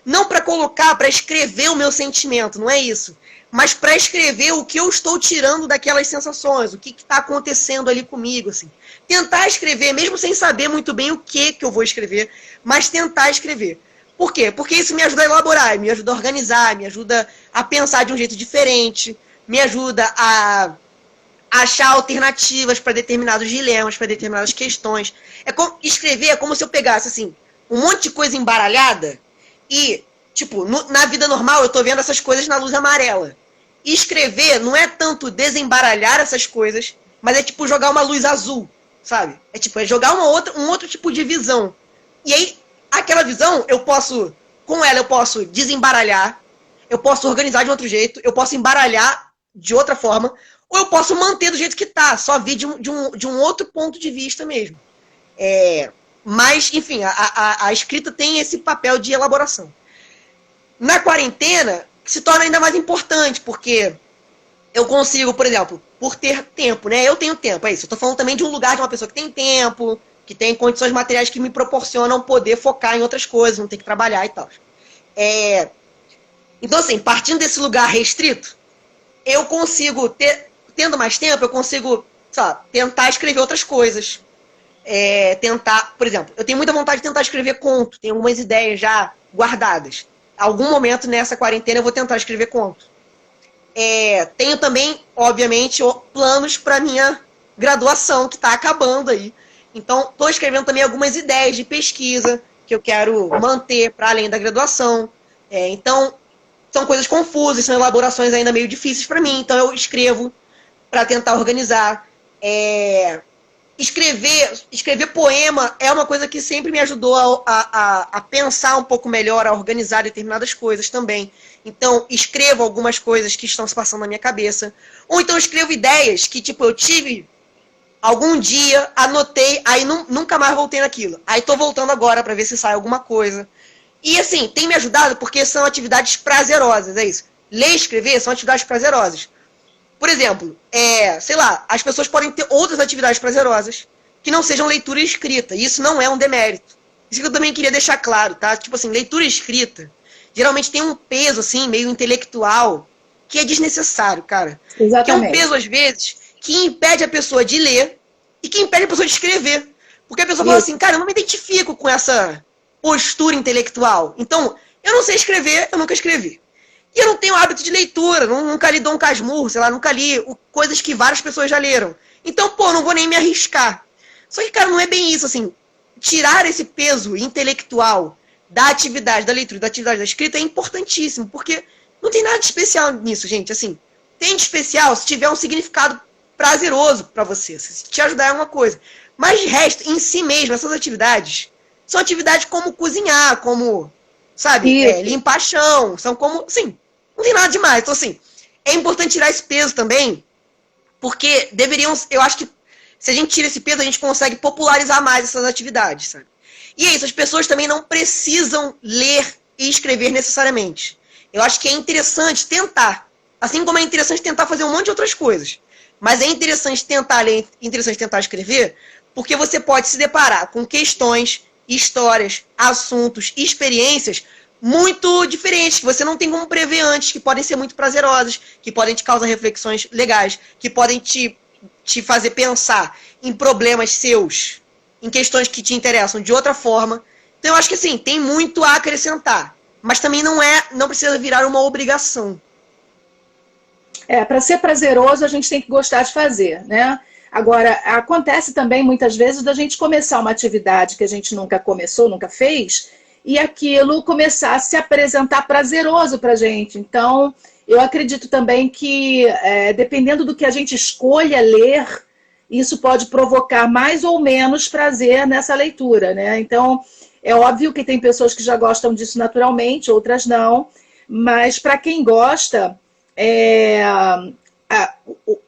Não para colocar, para escrever o meu sentimento, não é isso. Mas para escrever o que eu estou tirando daquelas sensações, o que está acontecendo ali comigo, assim. Tentar escrever, mesmo sem saber muito bem o que eu vou escrever, mas tentar escrever. Por quê? Porque isso me ajuda a elaborar, me ajuda a organizar, me ajuda a pensar de um jeito diferente, me ajuda a achar alternativas para determinados dilemas, para determinadas questões. Escrever é como se eu pegasse, assim, um monte de coisa embaralhada e, tipo, na vida normal eu tô vendo essas coisas na luz amarela. E escrever não é tanto desembaralhar essas coisas, mas é tipo jogar uma luz azul, sabe? É jogar um outro tipo de visão. E aí, aquela visão, com ela eu posso desembaralhar, eu posso organizar de outro jeito, eu posso embaralhar de outra forma, ou eu posso manter do jeito que tá, só vir de um outro ponto de vista mesmo. Mas, enfim, a escrita tem esse papel de elaboração. Na quarentena, se torna ainda mais importante, porque eu consigo, por exemplo, por ter tempo, né? Eu tenho tempo, é isso. Eu tô falando também de um lugar de uma pessoa que tem tempo, que tem condições materiais que me proporcionam poder focar em outras coisas, não ter que trabalhar e tal. Então, assim, partindo desse lugar restrito, eu consigo, tendo mais tempo, eu consigo, tentar escrever outras coisas. Tentar, por exemplo, eu tenho muita vontade de tentar escrever conto, tenho algumas ideias já guardadas. Algum momento nessa quarentena eu vou tentar escrever conto. Tenho também, obviamente, planos para minha graduação, que está acabando aí. Então, estou escrevendo também algumas ideias de pesquisa que eu quero manter para além da graduação. Então, são coisas confusas, são elaborações ainda meio difíceis para mim. Então, eu escrevo para tentar organizar. Escrever poema é uma coisa que sempre me ajudou a pensar um pouco melhor, a organizar determinadas coisas também. Então, escrevo algumas coisas que estão se passando na minha cabeça. Ou então escrevo ideias que, tipo, eu tive algum dia, anotei, aí nunca mais voltei naquilo. Aí tô voltando agora para ver se sai alguma coisa. E, assim, tem me ajudado porque são atividades prazerosas, é isso. Ler e escrever são atividades prazerosas. Por exemplo, sei lá, as pessoas podem ter outras atividades prazerosas que não sejam leitura e escrita. E isso não é um demérito. Isso que eu também queria deixar claro, tá? Tipo assim, leitura e escrita geralmente tem um peso, assim, meio intelectual, que é desnecessário, cara. Exatamente. Que é um peso, às vezes, que impede a pessoa de ler e que impede a pessoa de escrever. Porque a pessoa fala assim, cara, eu não me identifico com essa postura intelectual. Então, eu não sei escrever, eu nunca escrevi. E eu não tenho hábito de leitura, nunca li Dom Casmurro, sei lá, nunca li coisas que várias pessoas já leram. Então, não vou nem me arriscar. Só que, cara, não é bem isso, assim. Tirar esse peso intelectual da atividade da leitura, da atividade da escrita é importantíssimo, porque não tem nada de especial nisso, gente. Assim, tem de especial se tiver um significado prazeroso para você, se te ajudar em alguma coisa. Mas de resto, em si mesmo, essas atividades são atividades como cozinhar, como, sabe, limpar chão, são como, assim, não tem nada demais. Então, assim, é importante tirar esse peso também, porque eu acho que se a gente tira esse peso, a gente consegue popularizar mais essas atividades, sabe? E é isso, as pessoas também não precisam ler e escrever necessariamente. Eu acho que é interessante tentar, assim como é interessante tentar fazer um monte de outras coisas. Mas é interessante tentar ler, interessante tentar escrever, porque você pode se deparar com questões, histórias, assuntos, experiências muito diferentes, que você não tem como prever antes, que podem ser muito prazerosas, que podem te causar reflexões legais, que podem te fazer pensar em problemas seus, em questões que te interessam de outra forma. Então eu acho que assim, tem muito a acrescentar, mas também não precisa virar uma obrigação. Para ser prazeroso, a gente tem que gostar de fazer, né? Agora, acontece também muitas vezes da gente começar uma atividade que a gente nunca começou, nunca fez, e aquilo começar a se apresentar prazeroso para a gente. Então, eu acredito também que, dependendo do que a gente escolha ler, isso pode provocar mais ou menos prazer nessa leitura, né? Então, é óbvio que tem pessoas que já gostam disso naturalmente, outras não, mas para quem gosta,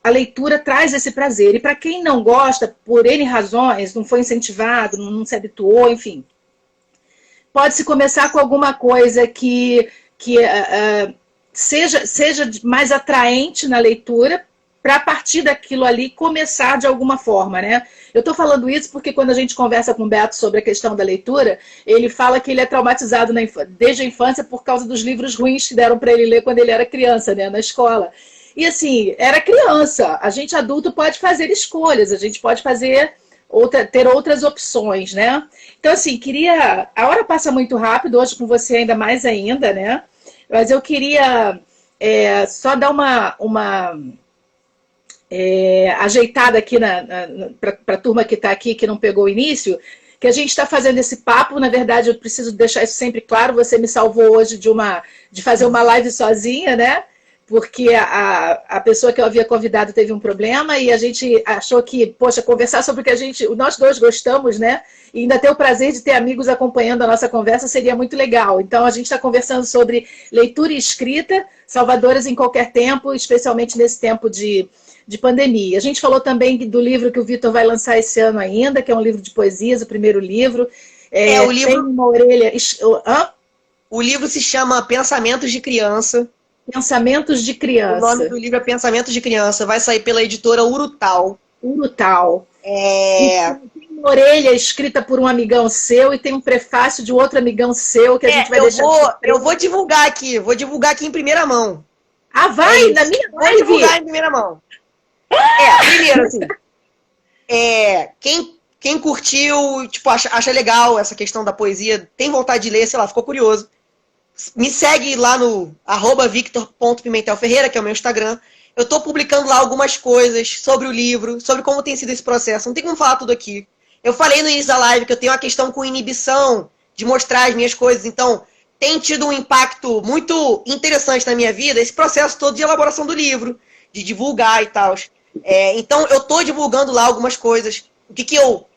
a leitura traz esse prazer. E para quem não gosta, por N razões, não foi incentivado, não se habituou, enfim, pode-se começar com alguma coisa que seja mais atraente na leitura, para a partir daquilo ali começar de alguma forma, né? Eu estou falando isso porque quando a gente conversa com o Beto sobre a questão da leitura, ele fala que ele é traumatizado desde a infância por causa dos livros ruins que deram para ele ler quando ele era criança, né, na escola. E assim, era criança, a gente adulto pode fazer escolhas, a gente pode ter outras opções, né? Então assim, a hora passa muito rápido, hoje com você ainda, né? Mas eu queria só dar uma ajeitada aqui para a turma que está aqui, que não pegou o início, que a gente está fazendo esse papo. Na verdade, eu preciso deixar isso sempre claro, você me salvou hoje de fazer uma live sozinha, né? Porque a pessoa que eu havia convidado teve um problema e a gente achou que, poxa, conversar sobre o que nós dois gostamos, né? E ainda ter o prazer de ter amigos acompanhando a nossa conversa seria muito legal. Então, a gente está conversando sobre leitura e escrita, salvadoras em qualquer tempo, especialmente nesse tempo de pandemia. A gente falou também do livro que o Vitor vai lançar esse ano ainda, que é um livro de poesias, o primeiro livro. O livro... Tem uma orelha... O livro se chama Pensamentos de Criança. Pensamentos de Criança. O nome do livro é Pensamentos de Criança. Vai sair pela editora Urutau. Urutau. Tem uma orelha escrita por um amigão seu e tem um prefácio de outro amigão seu que a gente vai deixar... Eu vou divulgar aqui. Vou divulgar aqui em primeira mão. Vai? Na minha live? Vou divulgar em primeira mão. Primeiro, assim, quem curtiu, tipo, acha legal essa questão da poesia, tem vontade de ler, sei lá, ficou curioso, me segue lá no @victor.pimentelferreira, que é o meu Instagram. Eu tô publicando lá algumas coisas sobre o livro, sobre como tem sido esse processo. Não tem como falar tudo aqui. Eu falei no início da live que eu tenho uma questão com inibição de mostrar as minhas coisas, então tem tido um impacto muito interessante na minha vida, esse processo todo de elaboração do livro, de divulgar e tal. Então, eu estou divulgando lá algumas coisas. O que eu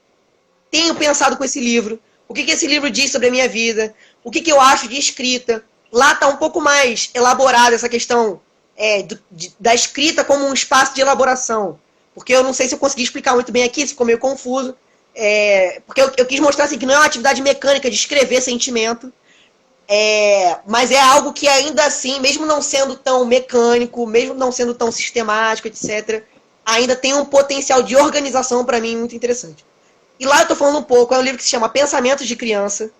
tenho pensado com esse livro. O que esse livro diz sobre a minha vida. O que eu acho de escrita. Lá está um pouco mais elaborada essa questão da escrita como um espaço de elaboração. Porque eu não sei se eu consegui explicar muito bem aqui, ficou meio confuso. Porque eu quis mostrar assim, que não é uma atividade mecânica de escrever sentimento. Mas é algo que ainda assim, mesmo não sendo tão mecânico, mesmo não sendo tão sistemático, etc., ainda tem um potencial de organização para mim muito interessante. E lá eu estou falando um pouco, é um livro que se chama Pensamentos de Criança.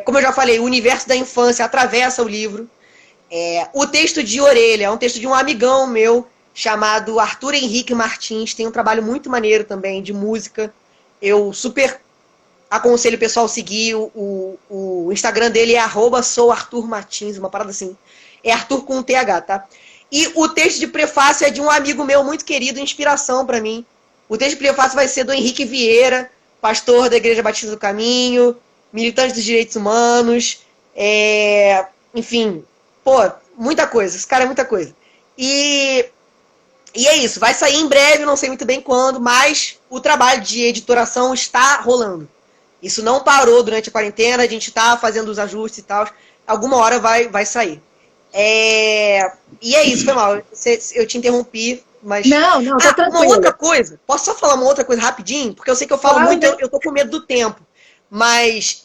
Como eu já falei, o universo da infância atravessa o livro. O texto de orelha é um texto de um amigão meu, chamado Arthur Henrique Martins, tem um trabalho muito maneiro também de música. Eu super aconselho o pessoal a seguir, o Instagram dele é @souarthurmartins, uma parada assim. É Arthur com um TH, tá? E o texto de prefácio é de um amigo meu muito querido, inspiração para mim. O texto de prefácio vai ser do Henrique Vieira, pastor da Igreja Batista do Caminho, militante dos direitos humanos, enfim, muita coisa. Esse cara é muita coisa. E E é isso, vai sair em breve, não sei muito bem quando, mas o trabalho de editoração está rolando. Isso não parou durante a quarentena, a gente está fazendo os ajustes e tal. Alguma hora vai sair. E é isso, foi mal. Eu te interrompi, mas... Não, tá tranquilo. Uma outra coisa. Posso só falar uma outra coisa rapidinho? Porque eu sei que eu falo muito, eu tô com medo do tempo. Mas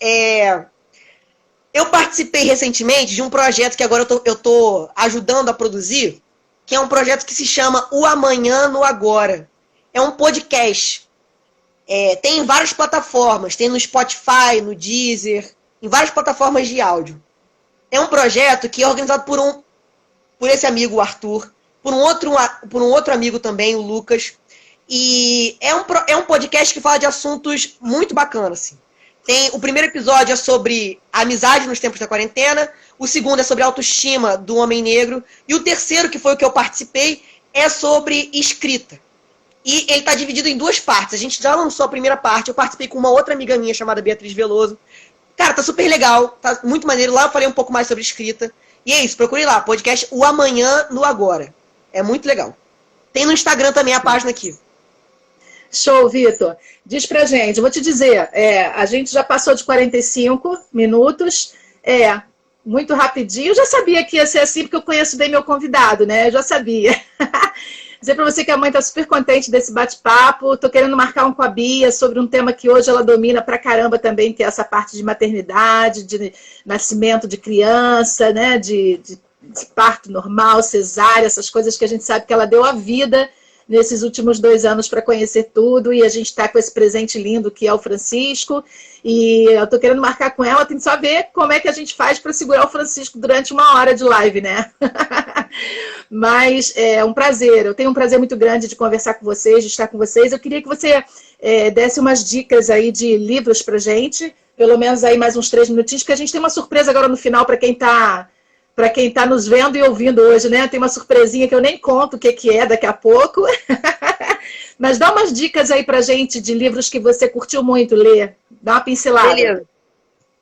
eu participei recentemente de um projeto que agora eu tô ajudando a produzir, que é um projeto que se chama O Amanhã no Agora. É um podcast. Tem em várias plataformas. Tem no Spotify, no Deezer, em várias plataformas de áudio. É um projeto que é organizado por esse amigo, o Arthur, por um outro amigo também, o Lucas. E é um podcast que fala de assuntos muito bacanas, assim. O primeiro episódio é sobre amizade nos tempos da quarentena, o segundo é sobre autoestima do homem negro, e o terceiro, que foi o que eu participei, é sobre escrita. E ele está dividido em duas partes. A gente já lançou a primeira parte, eu participei com uma outra amiga minha chamada Beatriz Veloso. Cara, tá super legal, tá muito maneiro. Lá eu falei um pouco mais sobre escrita. E é isso, procure lá, podcast O Amanhã no Agora. É muito legal. Tem no Instagram também a página aqui. Show, Vitor. Diz pra gente, eu vou te dizer, a gente já passou de 45 minutos, muito rapidinho. Eu já sabia que ia ser assim, porque eu conheço bem meu convidado, né? Eu já sabia. Dizer pra você que a mãe tá super contente desse bate-papo. Tô querendo marcar um com a Bia sobre um tema que hoje ela domina pra caramba também, que é essa parte de maternidade, de nascimento de criança, né? De parto normal, cesárea, essas coisas que a gente sabe que ela deu a vida nesses últimos 2 anos para conhecer tudo, e a gente está com esse presente lindo que é o Francisco, e eu tô querendo marcar com ela, tem que só ver como é que a gente faz para segurar o Francisco durante 1 hora de live, né? Mas é um prazer, eu tenho um prazer muito grande de conversar com vocês, de estar com vocês. Eu queria que você desse umas dicas aí de livros pra gente, pelo menos aí mais uns 3 minutinhos, porque a gente tem uma surpresa agora no final para quem tá nos vendo e ouvindo hoje, né? Tem uma surpresinha que eu nem conto o que é daqui a pouco. Mas dá umas dicas aí pra gente de livros que você curtiu muito ler. Dá uma pincelada.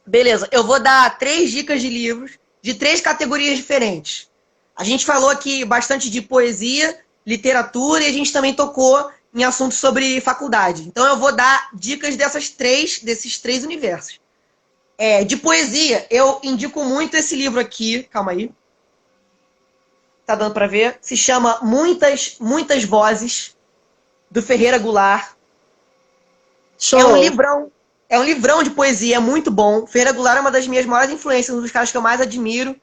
Beleza. Eu vou dar 3 dicas de livros de 3 categorias diferentes. A gente falou aqui bastante de poesia, literatura, e a gente também tocou em assuntos sobre faculdade. Então eu vou dar dicas desses três universos. De poesia, eu indico muito esse livro aqui. Calma aí. Tá dando pra ver? Se chama Muitas Vozes, do Ferreira Goulart. Show. É um livrão de poesia, é muito bom. Ferreira Goulart é uma das minhas maiores influências, um dos caras que eu mais admiro.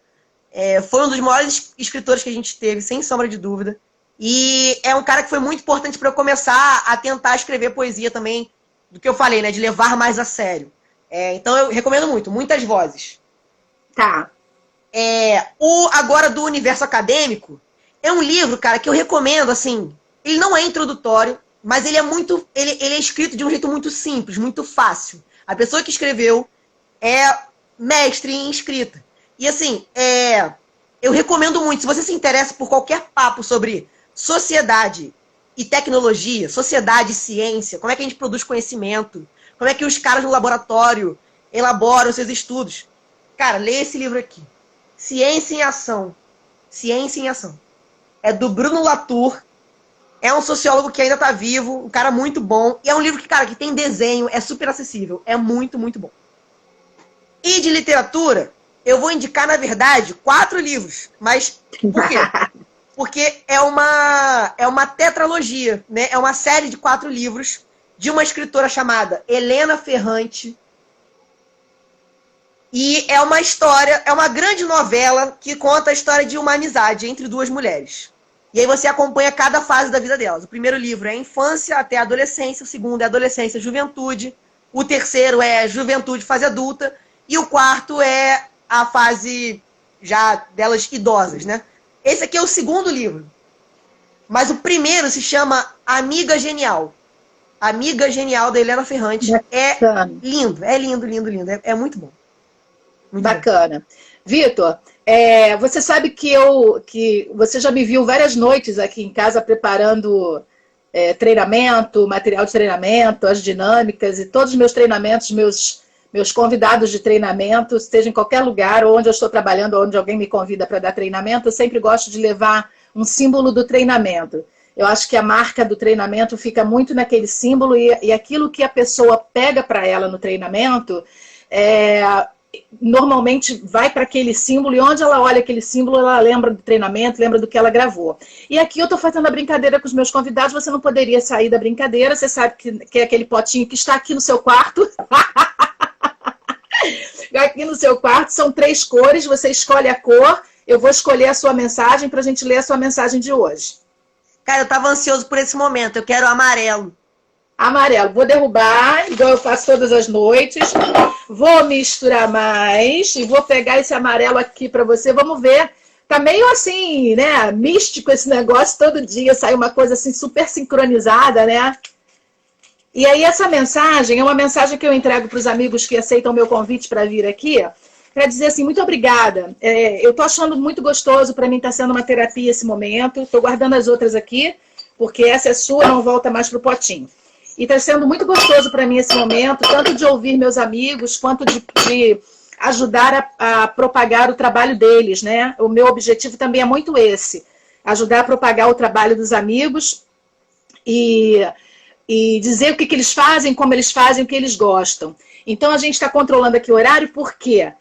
Foi um dos maiores escritores que a gente teve, sem sombra de dúvida. E é um cara que foi muito importante para eu começar a tentar escrever poesia também, do que eu falei, né? De levar mais a sério. Então eu recomendo muito, Muitas Vozes. Tá. Agora do universo acadêmico, é um livro, cara, que eu recomendo, assim, ele não é introdutório, mas ele é escrito de um jeito muito simples, muito fácil. A pessoa que escreveu é mestre em escrita. E assim, eu recomendo muito, se você se interessa por qualquer papo sobre sociedade e tecnologia, sociedade e ciência, como é que a gente produz conhecimento, como é que os caras no laboratório elaboram seus estudos. Cara, lê esse livro aqui. Ciência em Ação. Ciência em Ação. É do Bruno Latour. É um sociólogo que ainda está vivo, um cara muito bom. E é um livro que, cara, que tem desenho, é super acessível. É muito, muito bom. E de literatura, eu vou indicar, na verdade, 4 livros. Mas por quê? Porque é uma tetralogia, né? É uma série de 4 livros de uma escritora chamada Helena Ferrante. E é uma história, é uma grande novela que conta a história de uma amizade entre 2 mulheres. E aí você acompanha cada fase da vida delas. O primeiro livro é a infância até a adolescência, o segundo é adolescência e juventude, o terceiro é juventude, fase adulta, e o quarto é a fase já delas idosas, né? Esse aqui é o segundo livro. Mas o primeiro se chama Amiga Genial. Amiga Genial, da Helena Ferrante. Bacana. É lindo. É muito bom. Muito bacana. Vitor, você sabe que você já me viu várias noites aqui em casa preparando treinamento, material de treinamento, as dinâmicas e todos os meus treinamentos, meus convidados de treinamento, seja em qualquer lugar, onde eu estou trabalhando, onde alguém me convida para dar treinamento, eu sempre gosto de levar um símbolo do treinamento. Eu acho que a marca do treinamento fica muito naquele símbolo e aquilo que a pessoa pega para ela no treinamento, normalmente vai para aquele símbolo e onde ela olha aquele símbolo, ela lembra do treinamento, lembra do que ela gravou. E aqui eu estou fazendo a brincadeira com os meus convidados, você não poderia sair da brincadeira, você sabe que é aquele potinho que está aqui no seu quarto. Aqui no seu quarto são 3 cores, você escolhe a cor, eu vou escolher a sua mensagem para a gente ler a sua mensagem de hoje. Cara, eu tava ansioso por esse momento, eu quero amarelo. Amarelo, vou derrubar, igual eu faço todas as noites, vou misturar mais e vou pegar esse amarelo aqui para você, vamos ver. Tá meio assim, né, místico esse negócio, todo dia sai uma coisa assim super sincronizada, né? E aí essa mensagem é uma mensagem que eu entrego para os amigos que aceitam o meu convite para vir aqui, para dizer assim, muito obrigada. Eu tô achando muito gostoso, para mim está sendo uma terapia esse momento, estou guardando as outras aqui, porque essa é sua, não volta mais pro potinho. E está sendo muito gostoso para mim esse momento, tanto de ouvir meus amigos, quanto de ajudar a propagar o trabalho deles, né? O meu objetivo também é muito esse, ajudar a propagar o trabalho dos amigos e dizer o que eles fazem, como eles fazem, o que eles gostam. Então, a gente está controlando aqui o horário, por quê?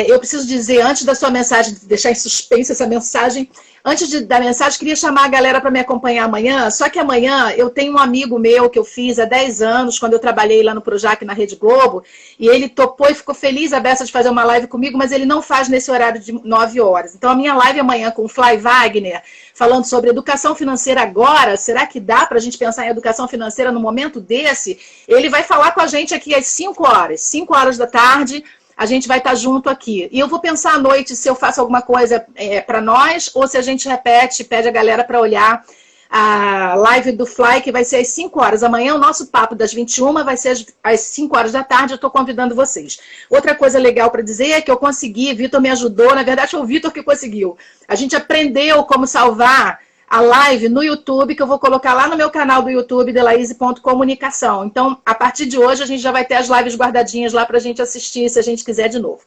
Eu preciso dizer, antes da sua mensagem, deixar em suspense essa mensagem, antes da mensagem, queria chamar a galera para me acompanhar amanhã, só que amanhã eu tenho um amigo meu que eu fiz há 10 anos, quando eu trabalhei lá no Projac, na Rede Globo, e ele topou e ficou feliz a beça de fazer uma live comigo, mas ele não faz nesse horário de 9 horas. Então, a minha live amanhã com o Fly Wagner, falando sobre educação financeira agora, será que dá para a gente pensar em educação financeira no momento desse? Ele vai falar com a gente aqui às 5 horas, 5 horas da tarde, a gente vai estar junto aqui. E eu vou pensar à noite se eu faço alguma coisa para nós, ou se a gente repete, pede a galera para olhar a live do Fly, que vai ser às 5 horas. Amanhã o nosso papo das 21 vai ser às 5 horas da tarde, eu estou convidando vocês. Outra coisa legal para dizer é que eu consegui, Vitor me ajudou, na verdade foi o Vitor que conseguiu. A gente aprendeu como salvar a live no YouTube, que eu vou colocar lá no meu canal do YouTube, delaíse.comunicação. Então, a partir de hoje, a gente já vai ter as lives guardadinhas lá para a gente assistir, se a gente quiser de novo.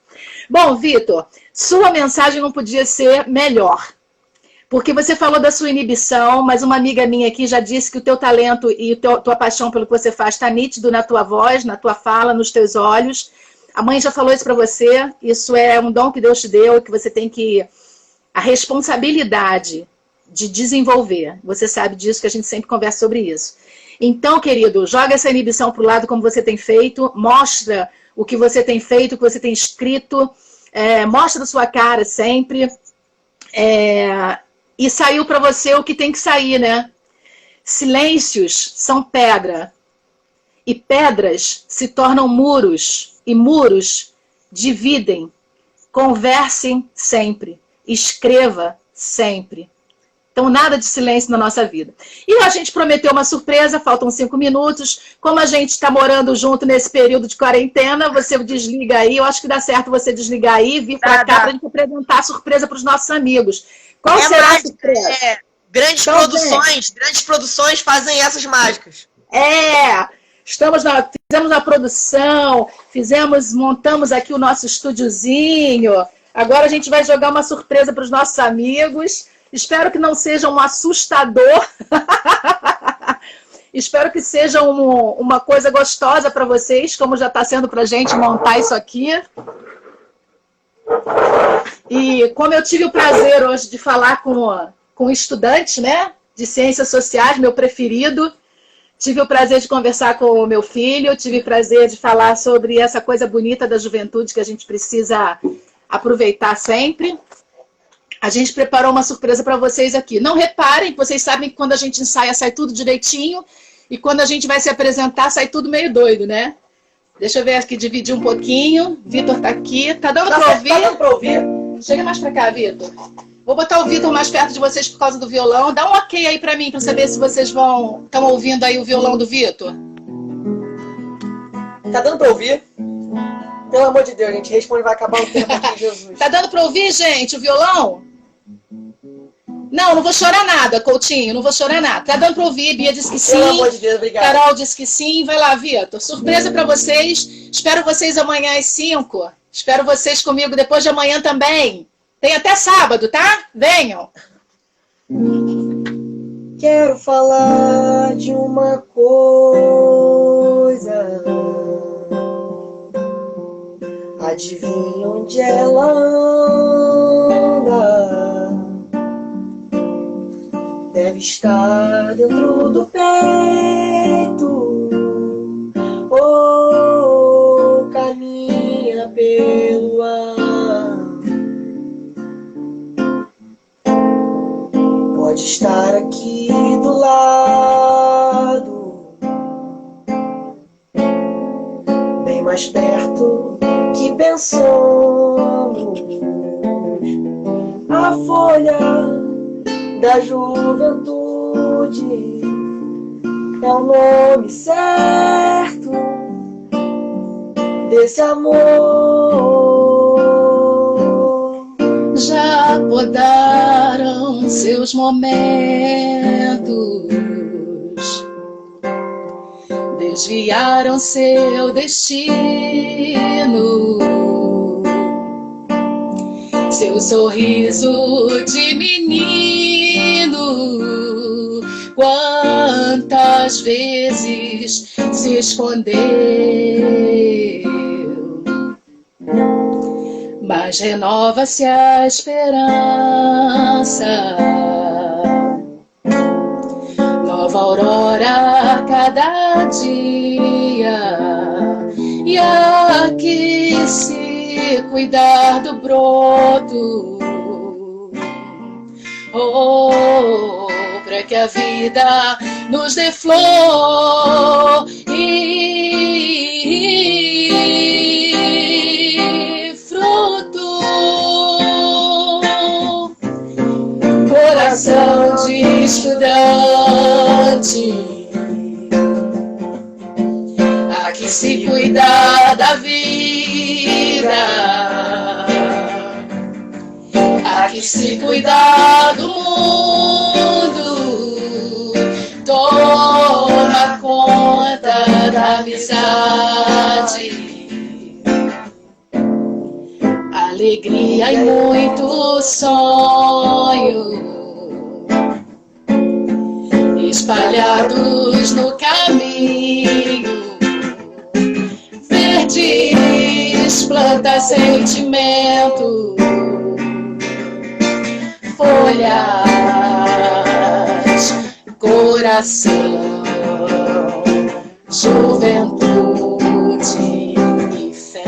Bom, Vitor, sua mensagem não podia ser melhor. Porque você falou da sua inibição, mas uma amiga minha aqui já disse que o teu talento e a tua paixão pelo que você faz está nítido na tua voz, na tua fala, nos teus olhos. A mãe já falou isso para você, isso é um dom que Deus te deu, que você tem que... A responsabilidade de desenvolver. Você sabe disso, que a gente sempre conversa sobre isso. Então, querido, joga essa inibição para o lado como você tem feito, mostra o que você tem feito, o que você tem escrito, mostra a sua cara sempre, e saiu para você o que tem que sair, né? Silêncios são pedra, e pedras se tornam muros, e muros dividem. Conversem sempre, escreva sempre. Então, nada de silêncio na nossa vida. E a gente prometeu uma surpresa, faltam 5 minutos. Como a gente está morando junto nesse período de quarentena, você desliga aí. Eu acho que dá certo você desligar aí e vir para cá para a gente apresentar a surpresa para os nossos amigos. Qual será a surpresa? Grandes produções fazem essas mágicas. Fizemos a produção, montamos aqui o nosso estúdiozinho. Agora a gente vai jogar uma surpresa para os nossos amigos. Espero que não seja um assustador. Espero que seja uma coisa gostosa para vocês, como já está sendo para a gente montar isso aqui. E como eu tive o prazer hoje de falar com estudantes, né, de ciências sociais, meu preferido, tive o prazer de conversar com o meu filho, tive o prazer de falar sobre essa coisa bonita da juventude que a gente precisa aproveitar sempre. A gente preparou uma surpresa para vocês aqui. Não reparem, vocês sabem que quando a gente ensaia sai tudo direitinho e quando a gente vai se apresentar sai tudo meio doido, né? Deixa eu ver aqui, dividir um pouquinho. Vitor tá aqui. Tá dando para ouvir? Tá dando para ouvir? Chega mais para cá, Vitor. Vou botar o Vitor mais perto de vocês por causa do violão. Dá um ok aí para mim, para saber se vocês estão ouvindo aí o violão do Vitor. Tá dando para ouvir? Pelo amor de Deus, gente, responde, vai acabar o tempo aqui, Jesus. Tá dando para ouvir, gente, o violão? Não vou chorar nada, Coutinho, não vou chorar nada. Tá dando para ouvir, Bia disse que sim. Pelo amor de Deus, obrigada. Carol disse que sim. Vai lá, Vitor. Surpresa para vocês. Espero vocês amanhã às 5. Espero vocês comigo depois de amanhã também. Tem até sábado, tá? Venham. quero falar de uma coisa. Adivinha onde ela anda? Deve estar dentro do peito, ou caminha pelo ar. Pode estar aqui do lado, bem mais perto que pensamos. A folha da juventude é o nome certo desse amor. Já podaram seus momentos, desviaram seu destino, seu sorriso de menino, quantas vezes se escondeu, mas renova-se a esperança, nova aurora a cada dia, e aqui se cuidar do broto, oh, para que a vida nos dê flor e fruto. Coração de estudante, aqui se cuidar da vida, aqui se cuidar do mundo, toma conta da amizade, alegria e muito sonho, espalhados no caminho, verdes planta sentimento, folhas, coração, juventude e fé.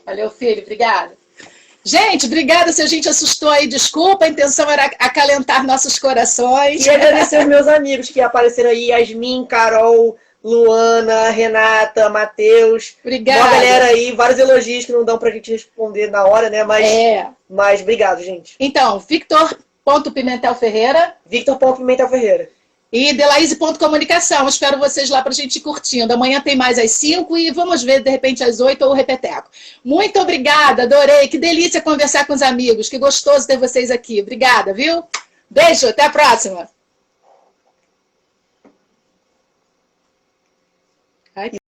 Valeu, filho, obrigada. Gente, obrigada se a gente assustou aí, desculpa, a intenção era acalentar nossos corações. E agradecer os meus amigos que apareceram aí, Yasmin, Carol, Luana, Renata, Matheus. Obrigada. Uma galera aí, vários elogios que não dão pra gente responder na hora, né? Mas obrigado, gente. Então, Victor.Pimentel Ferreira. Victor.Pimentel Ferreira. E Delaíse.Comunicação. Espero vocês lá pra gente ir curtindo. Amanhã tem mais às 5 e vamos ver, de repente, às 8 ou o repeteco. Muito obrigada, adorei. Que delícia conversar com os amigos. Que gostoso ter vocês aqui. Obrigada, viu? Beijo, até a próxima.